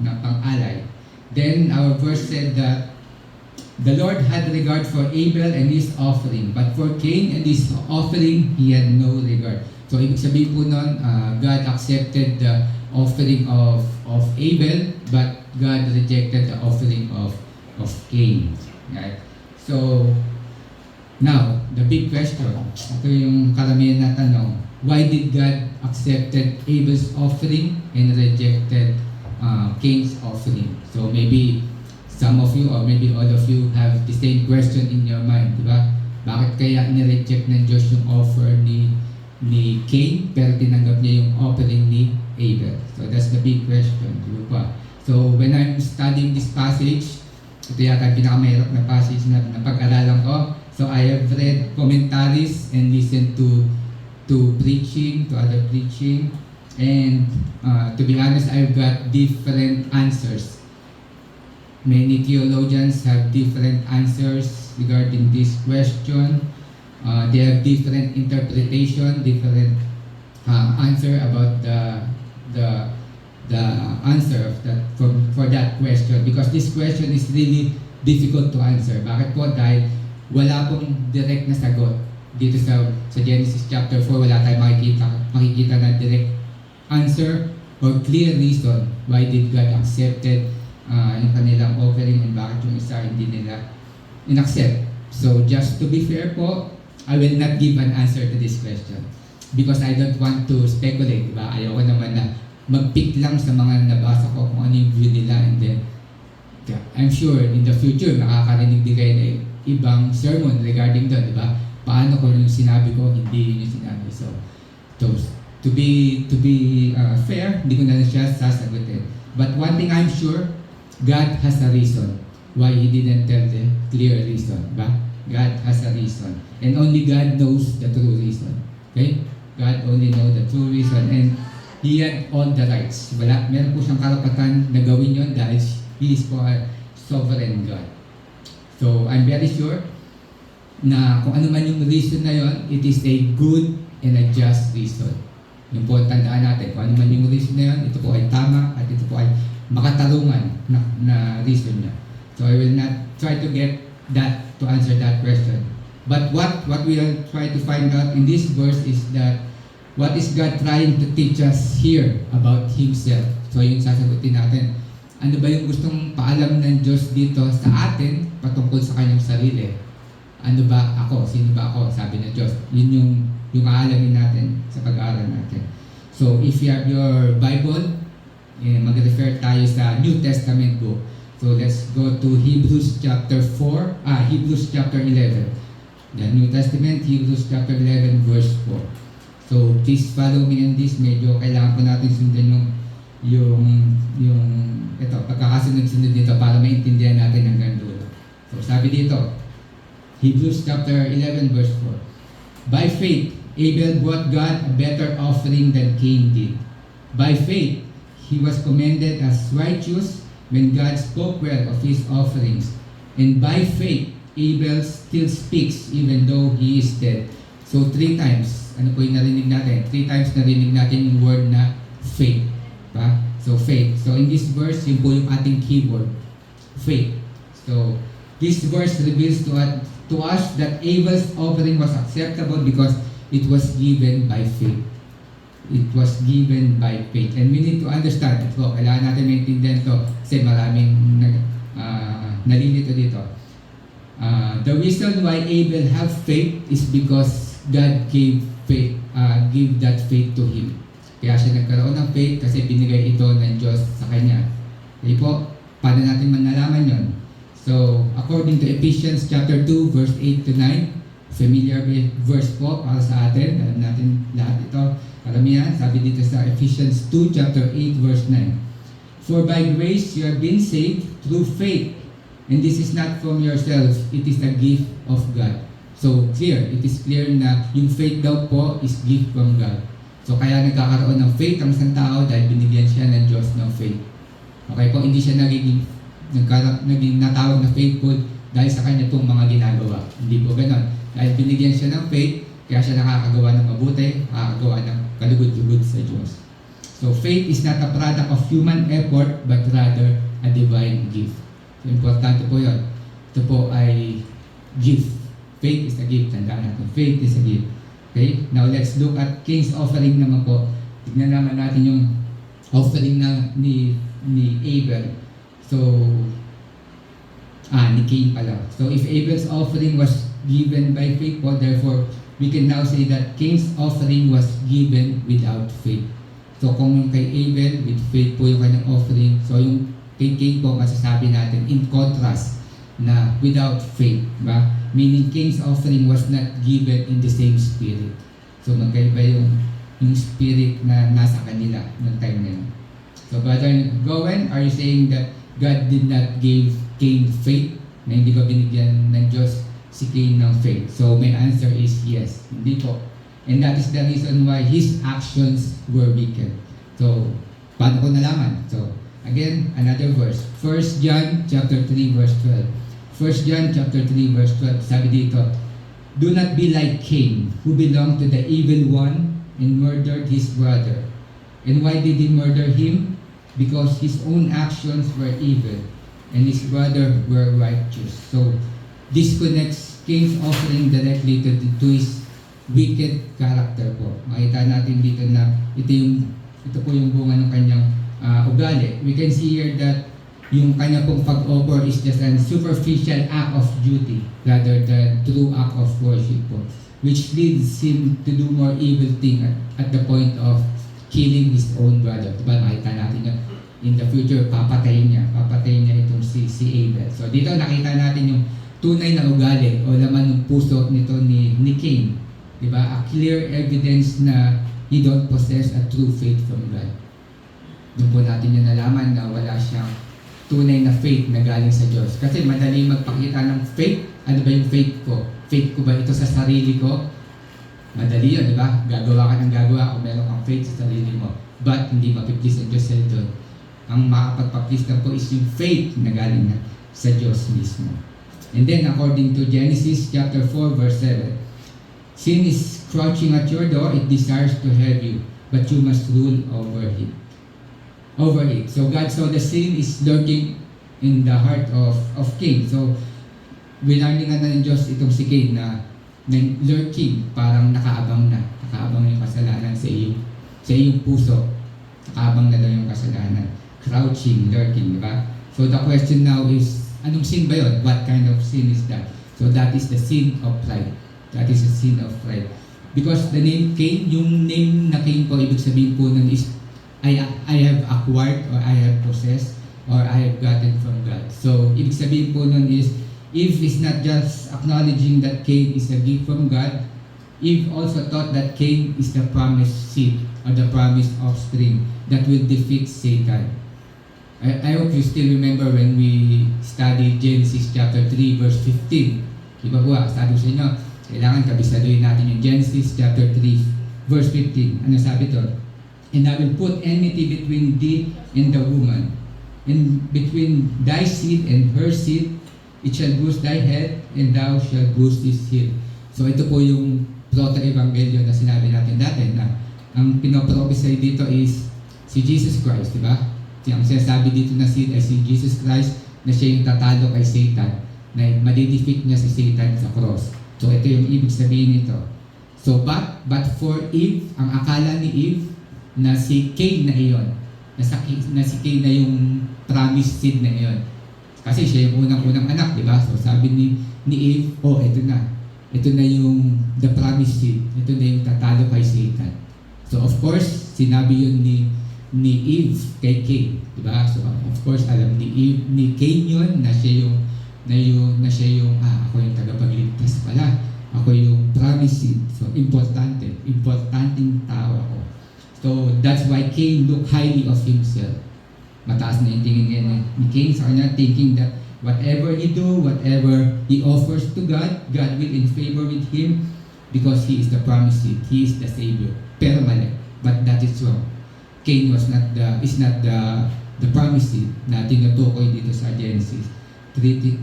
na pang-alay. Then our verse said that the Lord had regard for Abel and his offering, but for Cain and his offering, he had no regard. So ibig sabihin po nun, God accepted the offering of Abel, but God rejected the offering of Cain. Right? So, now, the big question, ito yung karamihan na tanong, why did God accepted Abel's offering and rejected Cain's offering? So maybe some of you or maybe all of you have the same question in your mind, di ba? Bakit kaya nireject ng Diyos yung offer ni Cain pero tinanggap niya yung offering ni Abel? So that's the big question, di ba? So when I'm studying this passage, ito yata yung pinakamahirap na passage na pag-aralan ko. So I have read commentaries and listened to other preaching, and to be honest, I've got different answers. Many theologians have different answers regarding this question. They have different interpretation, different answer about the answer of that for that question, because this question is really difficult to answer. Bakit po? Dahil wala pong direct na sagot. Dito sa Genesis chapter 4, wala tayong makikita na direct answer or clear reason why did God accepted yung kanilang offering and bakit yung isa hindi nila inaccept. So just to be fair po, I will not give an answer to this question because I don't want to speculate, diba? Ayoko naman na mag-pick lang sa mga nabasa ko kung ano yung view nila, and then I'm sure in the future makakarinig din kayo na ibang sermon regarding that, di ba? Paano ko yung sinabi ko, hindi yun yung sinabi. So to be fair, hindi ko na siya sasagutin. But one thing I'm sure, God has a reason why He didn't tell the clear reason, ba? God has a reason, and only God knows the true reason. Okay? God only knows the true reason, and He had all the rights. Meron po siyang karapatan na gawin yun dahil He is po a sovereign God. So, I'm very sure na kung ano man yung reason na yon, it is a good and a just reason. Yung po tandaan natin, kung ano man yung reason na yon, ito po ay tama at ito po ay makatarungan na reason niya. So, I will not try to get that to answer that question. But what we will try to find out in this verse is that what is God trying to teach us here about Himself? So, yun sasagutin natin. Ano ba yung gustong paalam ng Diyos dito sa atin patungkol sa kanyang sarili? Ano ba ako? Sino ba ako? Sabi ng Diyos. Yun yung aalamin natin sa pag-aaral natin. So, if you have your Bible, mag-refer tayo sa New Testament book. So, let's go to Hebrews chapter 11. The New Testament, Hebrews chapter 11, verse 4. So, please follow me in this. Medyo kailangan po natin sundan yung ito, pagkakasunod-sunod dito para maintindihan natin hanggang dulo. So sabi dito, Hebrews chapter 11 verse 4. By faith, Abel brought God a better offering than Cain did. By faith, he was commended as righteous when God spoke well of his offerings. And by faith, Abel still speaks even though he is dead. So 3 times, ano po yung narinig natin? 3 times narinig natin yung word na faith. Ba? So faith. So in this verse, yun po yung ating keyword. Faith. So this verse reveals to us that Abel's offering was acceptable because it was given by faith. It was given by faith. And we need to understand ito. Kailangan natin maintindihan ito kasi maraming nalilito dito. The reason why Abel have faith is because God gave that faith to him. Kaya siya nagkaroon ng faith kasi binigay ito ng Diyos sa kanya. Okay po, paano natin manalaman yon? So, according to Ephesians chapter 2, verse 8 to 9, familiar verse po para sa atin. Alam natin lahat ito. Karamihan, sabi dito sa Ephesians 2, chapter 8, verse 9. For by grace you have been saved through faith. And this is not from yourselves, it is a gift of God. So, it is clear na yung faith daw po is gift from God. So, kaya nagkakaroon ng faith ang isang tao dahil binigyan siya ng Diyos ng faith. Okay po, hindi siya naging natawag na faithful dahil sa kanya pong mga ginagawa. Hindi po ganon. Dahil binigyan siya ng faith, kaya siya nakakagawa ng mabuti, nakakagawa ng kalugod-lugod sa Diyos. So, faith is not a product of human effort, but rather a divine gift. So, importante po yun. Ito po ay gift. Faith is a gift. Tandaan natin. Faith is a gift. Okay? Now, let's look at Cain's offering naman po. Tignan naman natin yung offering ni Abel. So, ni Cain pala. So, if Abel's offering was given by faith po, therefore, we can now say that Cain's offering was given without faith. So, kung yung kay Abel, with faith po yung kanyang offering. So, yung kay Cain po, masasabi natin, in contrast, na without faith. Ba? Meaning, Cain's offering was not given in the same spirit. So, magkaiba yung spirit na nasa kanila ng time na yun. So, Brother Gowen, are you saying that God did not give Cain faith? Na hindi ba binigyan ng Diyos si Cain ng faith? So, my answer is yes. Hindi po. And that is the reason why his actions were wicked. So, paano ko nalaman? So, again, another verse. 1 John chapter 3 verse 12. 1 John chapter 3 verse 12. Sabi dito, do not be like Cain, who belonged to the evil one and murdered his brother. And why did he murder him? Because his own actions were evil and his brother were righteous. So, this connects Cain's offering directly to his wicked character po. Makita natin dito na ito po yung bunga ng kanyang ugali. We can see here that yung kanya pong pag-offer is just a superficial act of duty rather than true act of worship po, which leads him to do more evil thing at the point of killing his own brother. Diba, makita natin yun. In the future, papatayin niya itong si Abel. So dito nakita natin yung tunay na ugali o laman ng puso nito ni Cain. Diba? A clear evidence na he don't possess a true faith from God. Doon po natin yung nalaman na wala siyang tunay na faith na galing sa Diyos. Kasi madali magpakita ng faith. Ano ba yung faith ko? Faith ko ba ito sa sarili ko? Madali yun, di ba? Gagawa ka ng gagawa kung meron kang faith sa sarili mo. But hindi mapiplease ang Diyos sa ito. Ang makapagpaplease lang po is yung faith na galing na sa Diyos mismo. And then, according to Genesis chapter 4 verse 7, sin is crouching at your door, it desires to have you, but you must rule over it. So God saw the sin is lurking in the heart of Cain. So winarningan na ng Diyos itong si Cain na lurking, parang nakaabang yung kasalanan sa iyong puso. Nakaabang na daw yung kasalanan. Crouching, lurking, di ba? So the question now is, anong sin ba yun? What kind of sin is that? So that is the sin of pride. That is the sin of pride. Because the name Cain, yung name na Cain po, ibig sabihin po nun is I have acquired or I have possessed or I have gotten from God. So, ibig sabihin po nun is, Eve is not just acknowledging that Cain is a gift from God, Eve also thought that Cain is the promised seed or the promised offspring that will defeat Satan. I hope you still remember when we studied Genesis chapter 3 verse 15. Diba po, sabi sa inyo, Kailangan kabisaduhin natin yung Genesis chapter 3, verse 15. Ano sabi to? And I will put enmity between thee and the woman, and between thy seed and her seed. It shall bruise thy head, and thou shalt bruise his heel. So ito po yung proto-evangelyo na sinabi natin dati na ang pinoprophesy dito is si Jesus Christ, di ba? Ang sinasabi dito na seed ay si Jesus Christ na siya yung tatalo kay Satan, na madidefeat niya si Satan sa cross. So ito yung ibig sabihin nito. So but for Eve, ang akala ni Eve na si Cain na iyon, na si Cain na yung promised seed na iyon. Kasi siya yung unang-unang anak, di ba? So sabi ni Eve, ito na. Ito na yung the promised seed. Ito na yung tatalo kay Satan. So of course, sinabi yun ni Eve kay Cain, di ba? So of course, alam ni Cain yun na siya yung ako yung tagapagligtas pala. Ako yung promised seed. So importanteng tao ako. So that's why Cain looked highly of himself. Mataas na yung tingin niya ni Cain sa kanya, thinking that whatever he do, whatever he offers to God, God will in favor with him because he is the promised seed, he is the Savior. Pero mali, but that is wrong. Cain is not the promised seed na tinutukoy dito sa Genesis 3:15.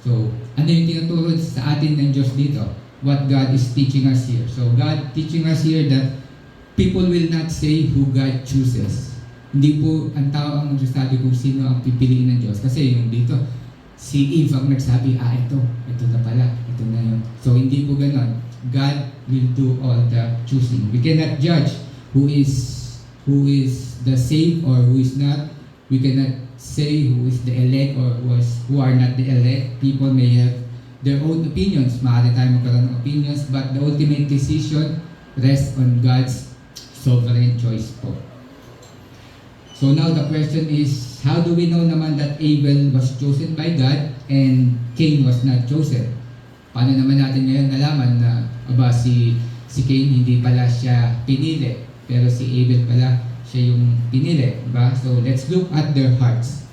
So, ano yung tinuturo sa atin ng Diyos dito? What God is teaching us here. So, God teaching us here that people will not say who God chooses. Hindi po ang tao ang magsasabi kung sino ang pipiliin ng Diyos. Kasi yung dito, si Eve ang nagsabi, ito na pala, ito na yun. So hindi po ganon. God will do all the choosing. We cannot judge who is the saved or who is not. We cannot say who is the elect or who are not the elect. People may have their own opinions. Maaari tayo magkaroon ng opinions, but the ultimate decision rests on God's sovereign choice po. So now the question is, how do we know naman that Abel was chosen by God and Cain was not chosen? Paano naman natin ngayon nalaman na si Cain hindi pala siya pinili, pero si Abel pala siya yung pinili, diba? So let's look at their hearts.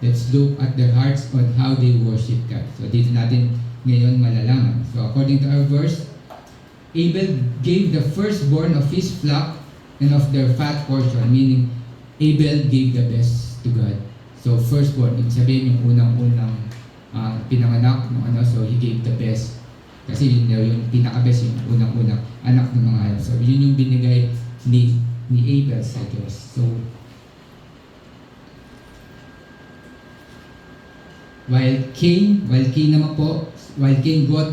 Let's look at their hearts on how they worship God. So dito natin ngayon malalaman. So according to our verse, Abel gave the firstborn of his flock and of their fat portion, meaning Abel gave the best to God. So firstborn, ibig sabihin yung unang-unang pinanganak ng so he gave the best. Kasi yun yung pinaka-best, yung unang-unang anak ng mga hayop. So yun yung binigay ni Abel sa Diyos. So while Cain brought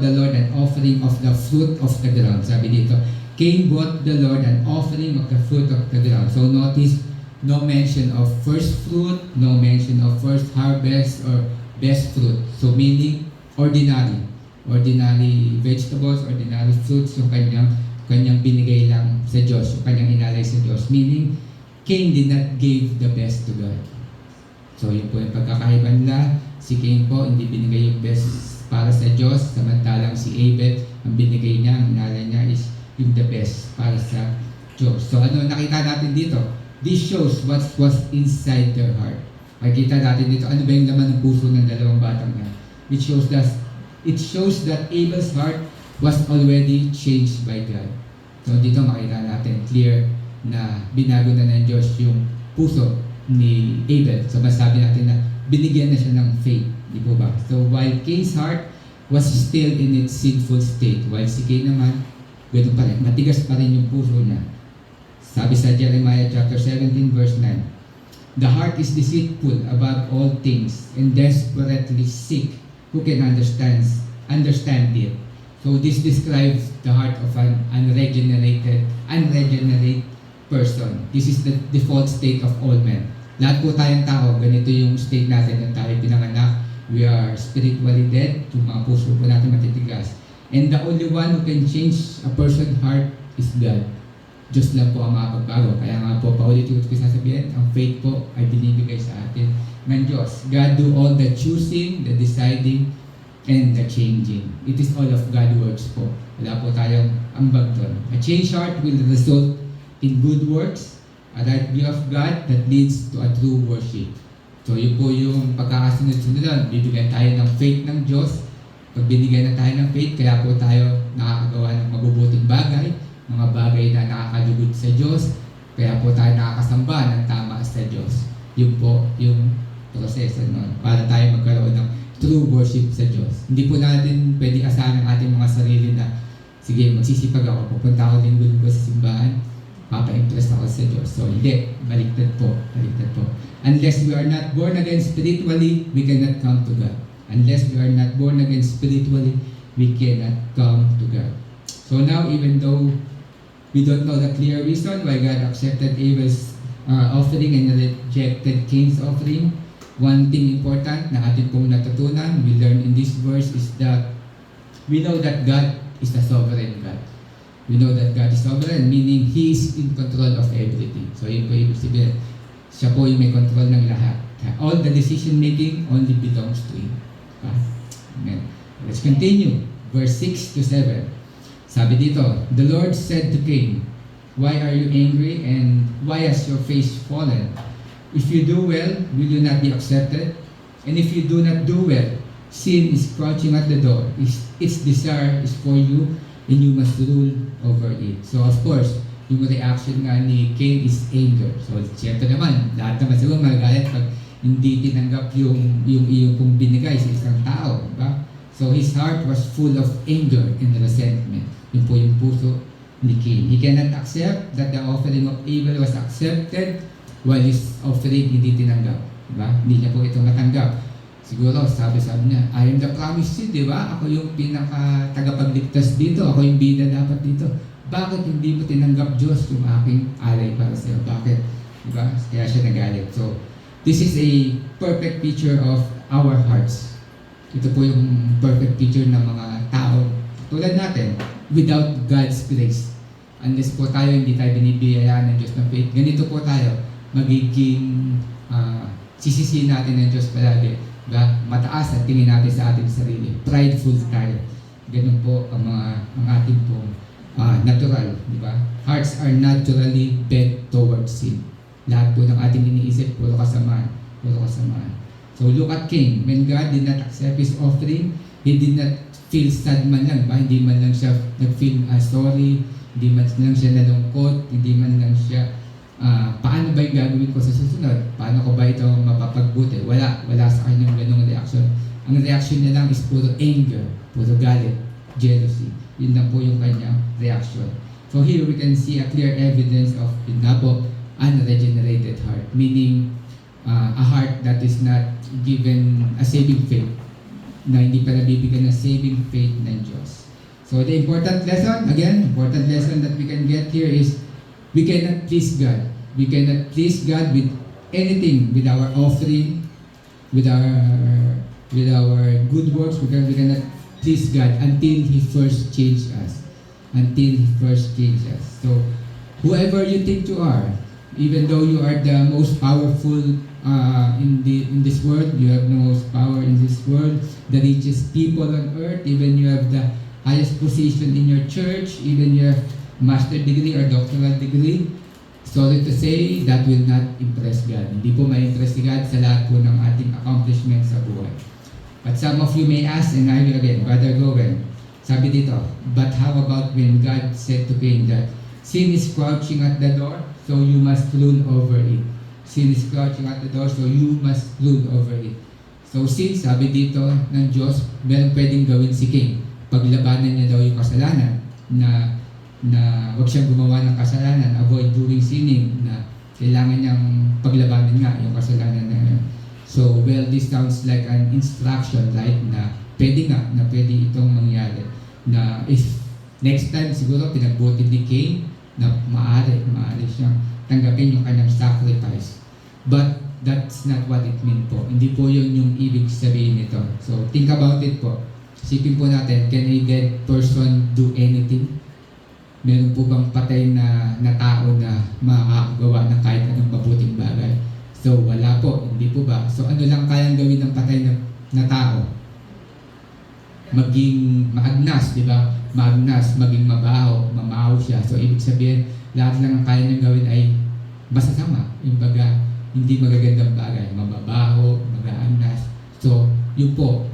the Lord an offering of the fruit of the ground. Sabi dito, Cain brought the Lord an offering of the fruit of the ground. So notice, no mention of first fruit, no mention of first harvest or best fruit. So meaning ordinary vegetables, ordinary fruits yung kanyang binigay lang sa Diyos, yung kanyang inalay sa Diyos. Meaning, Cain did not give the best to God. So yun po yung pagkakaiba nila. Si Cain po hindi binigay yung best para sa Diyos, samantalang si Abel, ang binigay niya, ang inalay niya is yung the best para sa Diyos. So ano nakita natin dito? This shows what was inside their heart. Makikita natin dito, ano ba yung laman ng puso ng dalawang batang yan? It shows that Abel's heart was already changed by God. So dito makita natin clear na binago na ng Diyos yung puso ni Abel. So masabi natin na binigyan na siya ng faith. Di po ba? So while Cain's heart was still in its sinful state, while si Cain naman, ganoon pa rin, matigas pa rin yung puso niya. Sabi sa Jeremiah chapter 17 verse 9, the heart is deceitful above all things and desperately sick. Who can understand it? So this describes the heart of an unregenerate person. This is the default state of all men. Lahat po tayong tao, ganito yung state natin na tayo pinanganak. We are spiritually dead, yung mga puso po natin matitigas. And the only one who can change a person's heart is God. Diyos lang po ang makapagbago. Kaya nga po, paulit-ulit ko sasabihin, ang faith po ay binibigay sa atin ng Diyos. God do all the choosing, the deciding, and the changing. It is all of God's works po. Wala po tayong ambag doon. A changed heart will result in good works, a right view of God that leads to a true worship. So yun po yung pagkakasunod-sunod. Bibigyan tayo ng faith ng Diyos Pag binigyan na tayo ng faith, kaya po tayo nakakagawa ng mabubuting bagay, mga bagay na nakakadugod sa Diyos, kaya po tayo nakakasamba ng tama sa Diyos. Yun po yung proseso nun, para tayo magkaroon ng true worship sa Diyos. Hindi po natin pwede asahan ang ating mga sarili na, sige, magsisipag ako, pupunta ako linggo-linggo sa simbahan, mapa-impress ako sa Diyos. So, hindi. Baliktad po. Unless we are not born again spiritually, we cannot come to God. Unless we are not born again spiritually, we cannot come to God. So now, even though we don't know the clear reason why God accepted Abel's offering and rejected Cain's offering, one thing important na atin pong natutunan, we learn in this verse is that we know that God is the sovereign God. We know that God is sovereign, meaning He is in control of everything. So yun po ibig sabihin, siya po yung may control ng lahat. All the decision making only belongs to Him. Amen. Let's continue. Verse 6 to 7. Sabi dito, the Lord said to Cain, why are you angry and why has your face fallen? If you do well, will you not be accepted? And if you do not do well, sin is crouching at the door. Its desire is for you and you must rule over it. So of course, yung reaction nga ni Cain is anger. So siyempre naman, lahat naman siguro magagalit pag hindi tinanggap yung iyong pong binigay sa isang tao. Diba? So his heart was full of anger and resentment. Yun po yung puso ni Cain. He cannot accept that the offering of Abel was accepted while his offering hindi tinanggap. Diba? Hindi niya po ito matanggap. Siguro, sabi niya, I am the promised seed, di ba? Ako yung pinaka-tagapagligtas dito. Ako yung bida dapat dito. Bakit hindi mo tinanggap Diyos yung aking alay para sa'yo? Bakit? Diba? Kaya siya nagalit. So, this is a perfect picture of our hearts. Ito po yung perfect picture ng mga tao tulad natin, without God's grace. Unless po tayo, hindi tayo binibiyayaan ng Diyos ng faith, ganito po tayo, magiging sisisihin natin ng Diyos palagi. Diba? Mataas at tingin natin sa ating sarili. Prideful tayo. Ganun po ang ating po natural. Diba? Hearts are naturally bent towards sin. Lahat po ng ating iniisip, puro kasamaan. So look at Cain. When God did not accept his offering, he did not feel sad man lang. Ba? Hindi man lang siya nag-feel sorry, hindi man lang siya nalungkot, hindi man lang siya paano ba yung gagawin ko sa susunod? Paano ko ba ito mapapagbuti? Wala sa kanyang ganong reaction. Ang reaction niya lang is puro anger, puro galit, jealousy. Yun lang po yung kanyang reaction. So here we can see a clear evidence of unregenerated heart, meaning a heart that is not given a saving faith, na hindi pa nabibigyan ng saving faith ng Diyos. So the important lesson that we can get here is we cannot please God. We cannot please God with anything, with our offering, with our good works, because we cannot please God until He first changed us. So whoever you think you are, even though you are the most powerful in this world, you have the most power in this world, the richest people on earth, even you have the highest position in your church, even you have master degree or doctoral degree, sorry to say, that will not impress God. Hindi po ma-impress si God sa lahat po ng ating accomplishments sa buhay. But some of you may ask, and I will again, Brother Gowen, sabi dito, but how about when God said to Cain that sin is crouching at the door, so you must rule over it. Sin is crouching at the door, so you must rule over it. So sin, sabi dito ng Diyos, meron pwedeng gawin si Cain. Paglabanan niya daw yung kasalanan, na huwag siyang gumawa ng kasalanan, avoid doing sinning, na kailangan niyang paglabanan nga yung kasalanan na yun. So, well, this sounds like an instruction, right? Na pwede itong mangyari. Na if next time siguro pinagbuti ni Cain, na maaari siyang tanggapin yung kanyang sacrifice. But that's not what it meant po. Hindi po yun yung ibig sabihin nito. So, think about it po. Isipin po natin, can a dead person do anything? Meron po bang patay na tao na makakagawa ng kahit anong mabuting bagay? So, wala po. Hindi po ba? So, ano lang kayang gawin ng patay na tao? Maging maagnas, di ba? Maagnas, maging mamahaw siya. So, ibig sabihin, lahat lang ang kaya niyang gawin ay masasama. Yung baga, hindi magagandang bagay. Mababaho, mag-aagnas. So, yun po,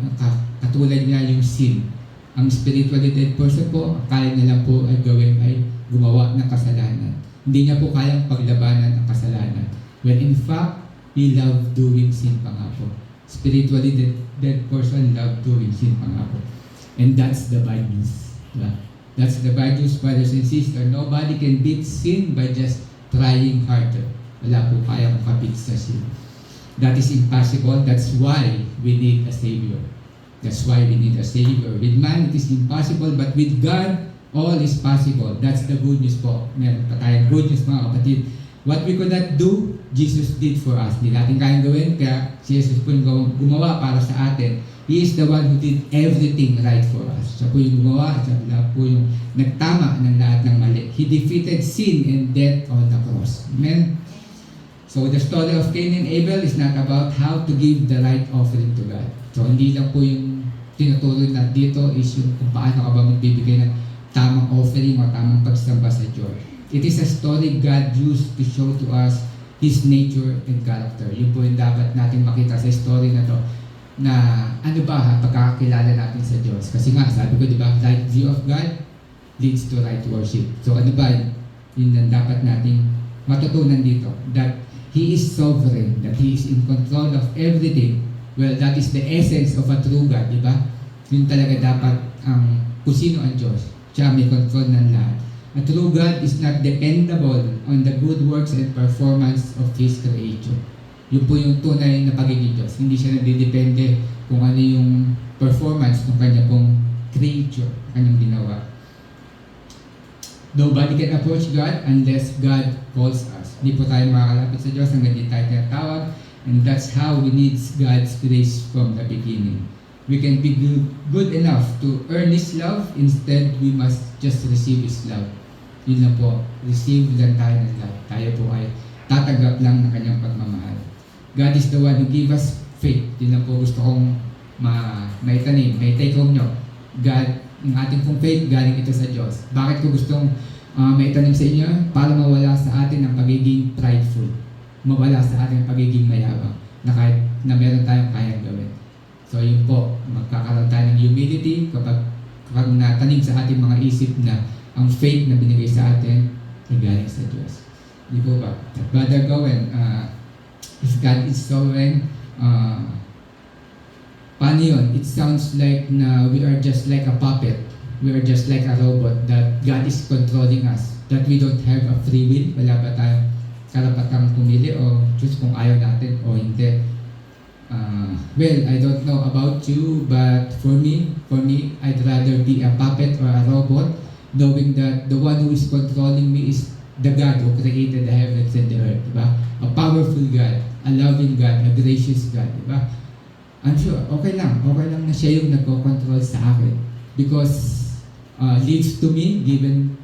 katulad niya yung sin. Ang spiritually dead person po, ang kaya niya lang po ay gawin ay gumawa ng kasalanan. Hindi niya po kayang paglabanan ang kasalanan. When in fact, he loved doing sin pa nga po. Spiritually dead person loved doing sin pa nga po. And that's the bad news. Diba? That's the bad news, brothers and sisters. Nobody can beat sin by just trying harder. Wala po kayang makabit sa sin. That is impossible. That's why we need a Savior. That's why we need a Savior. With man, it is impossible, but with God, all is possible. That's the good news po. Meron pa tayong good news, mga kapatid. What we could not do, Jesus did for us. Hindi natin kayang gawin, kaya si Jesus po yung gumawa para sa atin. He is the one who did everything right for us. Siya po yung gumawa, siya po yung nagtama ng lahat ng mali. He defeated sin and death on the cross. Amen? So the story of Cain and Abel is not about how to give the right offering to God. So hindi lang po yung tinutulong na dito is yung kung paano ka ba magbibigay ng tamang offering o tamang pagsamba sa Diyos. It is a story God used to show to us His nature and character. Yun po yung dapat natin makita sa story na to, na ano ba pagkakakilala natin sa Diyos. Kasi nga, sabi ko, di ba, right view of God leads to right worship. So ano ba yun ang dapat nating matutunan dito? That He is sovereign, that He is in control of everything. Well, that is the essence of a true God, di ba? Yun talaga dapat ang kung sino ang Diyos. Siya may control ng lahat. A true God is not dependable on the good works and performance of His creation. Yun po yung tunay na pagiging Diyos. Hindi siya nagdidepende kung ano yung performance ng kanya pong creature, kanyang ginawa. Nobody can approach God unless God calls us. Hindi po tayo makakalapit sa Diyos hanggang di tayo tinatawag. And that's how we need God's grace from the beginning. We can be good enough to earn His love. Instead, we must just receive His love. Yun lang po. Receive lang tayo ng love. Tayo po ay tatanggap lang ng kanyang pagmamahal. God is the one who give us faith. Yun lang po gusto kong maitanim, may take home nyo. God, ang ating pong faith, galing ito sa Diyos. Bakit ko gustong maitanim sa inyo? Para mawala sa atin ang pagiging prideful. Mawala sa atin ang pagiging mayabang. Na kahit na meron tayong kayang gawin. So yun po, magkakaroon tayo ng humility kapag natanim sa ating mga isip na ang faith na binigay sa atin ay galing sa Diyos. Di po ba? Brother Gowen, if God is sovereign, paano yun? It sounds like na we are just like a puppet. We are just like a robot that God is controlling us. That we don't have a free will. Wala ba tayong karapatang pumili o choose kung ayaw natin o hindi. Well, I don't know about you, but for me, I'd rather be a puppet or a robot, knowing that the one who is controlling me is the God who created the heavens and the earth, diba? A powerful God, a loving God, a gracious God, diba? I'm sure, okay lang na siya yung nagko-control sa akin, because leaves to me, given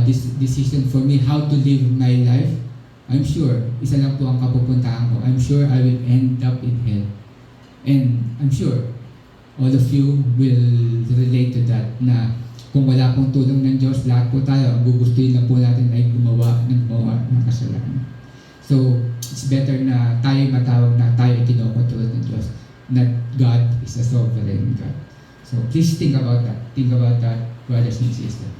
this decision for me how to live my life. I'm sure, isa lang po ang kapupuntahan ko. I'm sure I will end up in hell. And I'm sure, all of you will relate to that, na kung wala pong tulong ng Diyos, lahat po tayo, ang gugustuhin lang po natin ay gumawa ng kasalanan. So, it's better na tayo matawag na tayo ay kinokontrol ng Diyos, that God is a sovereign God. So, please think about that. Think about that, brothers and sisters.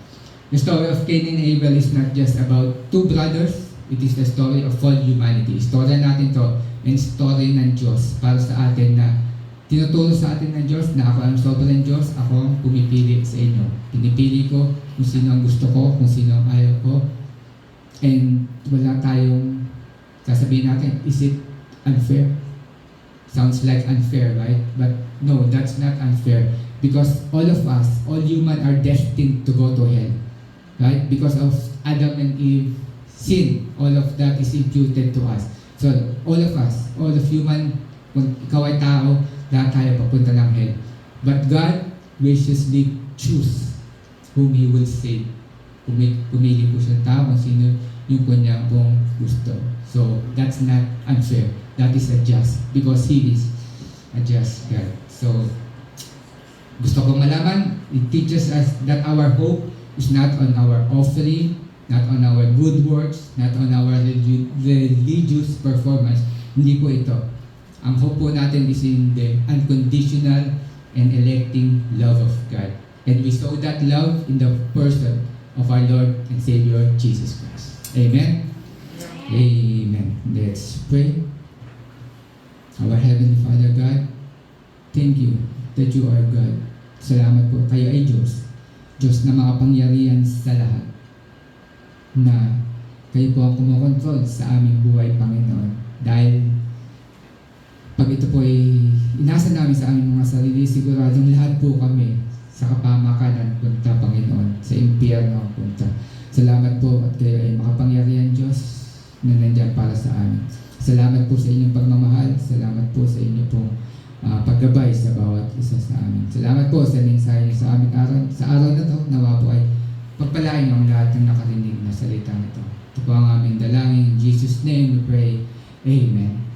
The story of Cain and Abel is not just about two brothers. It is the story of all humanity. Story natin to, and story ng Diyos para sa atin na tinuturo sa atin ng Diyos na ako ang sovereign Diyos, ako ang pumipili sa inyo. Pinipili ko kung sino ang gusto ko, kung sino ang ayaw ko. And wala tayong sasabihin natin, is it unfair? Sounds like unfair, right? But no, that's not unfair. Because all of us, all human are destined to go to hell. Right? Because of Adam and Eve sin, all of that is imputed to us. So, all of us, all of human, kung ikaw ay tao, lahat tayo papunta ng hell. But God graciously choose whom He will save. Pumili po siya tao kung sino yung kanya pong gusto. So, that's not unfair. That is a just, because He is a just God. So, gusto kong malaman, it teaches us that our hope is not on our offering, not on our good works, not on our religious performance. Hindi po ito. Ang hope po natin is in the unconditional and electing love of God. And we saw that love in the person of our Lord and Savior, Jesus Christ. Amen? Amen. Let's pray. Our Heavenly Father God, thank you that you are God. Salamat po kayo ay Diyos. Diyos na makapangyarihan sa lahat. Na kayo po ang kumokontrol sa aming buhay, Panginoon. Dahil pag ito po ay inasa namin sa aming mga sarili, siguradong lahat po kami sa kapamakanan punta, Panginoon, sa impyerno ang punta. Salamat po at kayo ay makapangyarihan Diyos na nandiyan para sa amin. Salamat po sa inyong pagmamahal. Salamat po sa inyong pong paggabay sa bawat isa sa amin. Salamat po sa mensahe niyo sa aming araw. Sa araw na ito, nawa po ay pagpalain niyo ang lahat ng nakarinig na salita nito. Ito po ang aming dalangin. In Jesus' name we pray. Amen.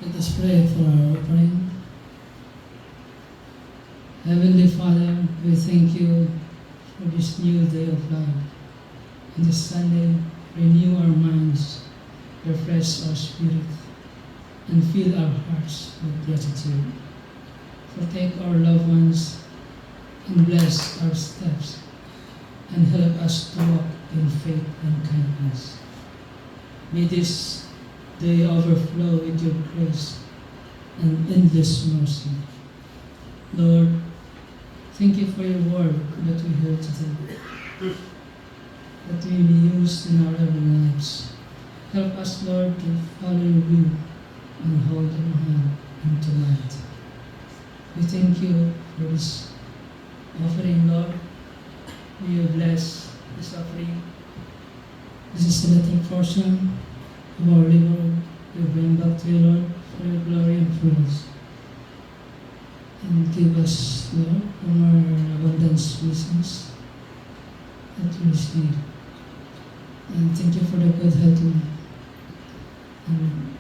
Let us pray for our offering. Heavenly Father, we thank you for this new day of life. And this Sunday, renew our minds, refresh our spirit, and fill our hearts with gratitude. Protect our loved ones and bless our steps, and help us to walk in faith and kindness. May this day overflow with your grace and endless mercy. Lord, thank you for your word that we heard today, that we be used in our everyday lives. Help us, Lord, to follow your will and hold your hand into light. We thank you for this offering, Lord. May you bless this offering. This is the little portion of our labor. We bring back to you, Lord, for your glory and praise. And give us, Lord, from our abundance reasons that we receive. And thank you for the good health and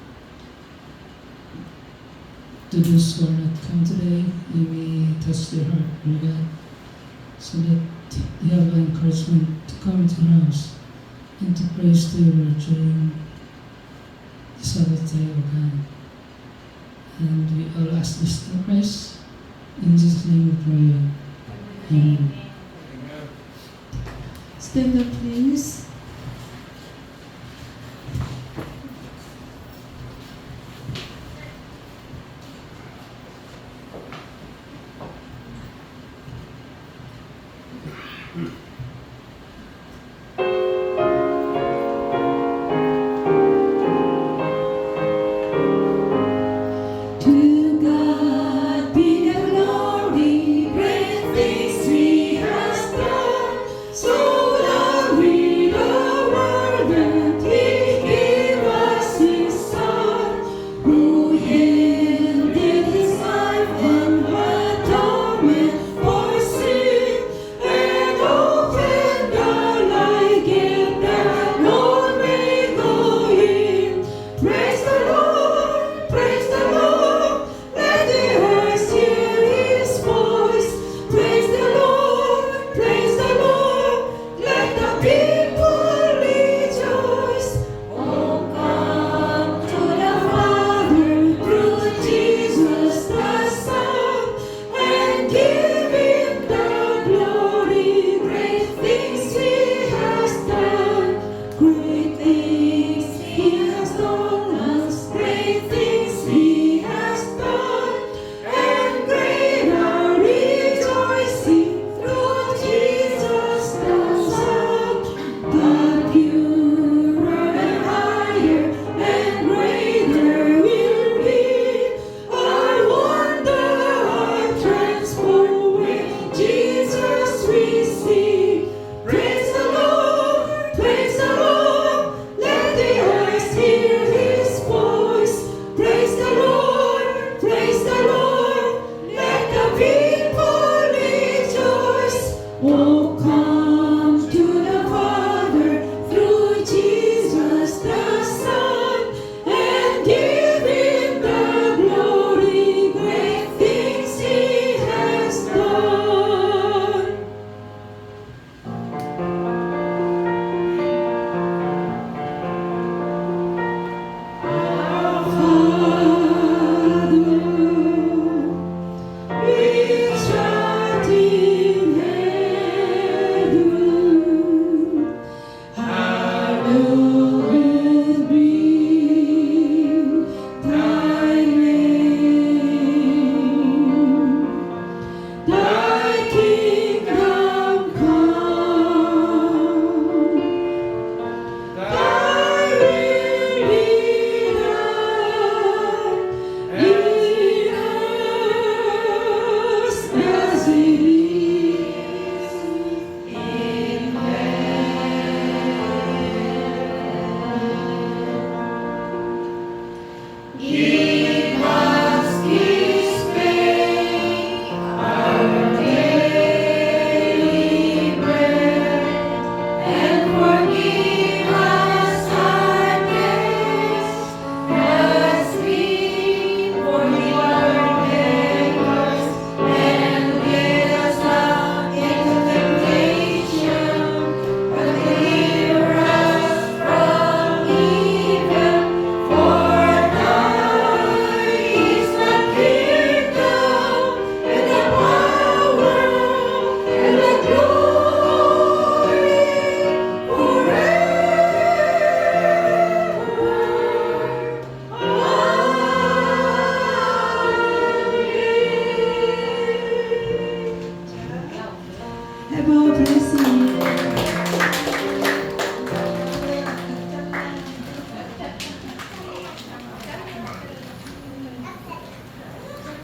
to those who are not come today, you may touch their heart, Lord God, so that they have encouragement to come into our house and to praise to you, Lord, during the Sabbath day, O God. And we all ask this through Christ, In Jesus' name we pray. Amen. Stand up, please. To God be the glory, great things He has done. So love we the world that He gave us His Son, who yielded His life and atonement for sin, and opened the light gate that none may go in. Praise the Lord, praise the Lord, let the earth hear His voice. Praise the Lord, let the people rejoice. Oh, come to the Father through Jesus the Son, and give Him the glory. Great things He has done. Great things He has done us. Great things He has done. And greater rejoicing through Jesus the Son. The purer and higher and greater will be our wonder, our transport when Jesus we see. Praise the Lord, let the earth hear His voice. Praise the Lord, let the people rejoice. Oh, come to the Father through Jesus the Son, and give Him the glory. Great things He has done. Our Father, which art in heaven, hallowed be thy name. Thy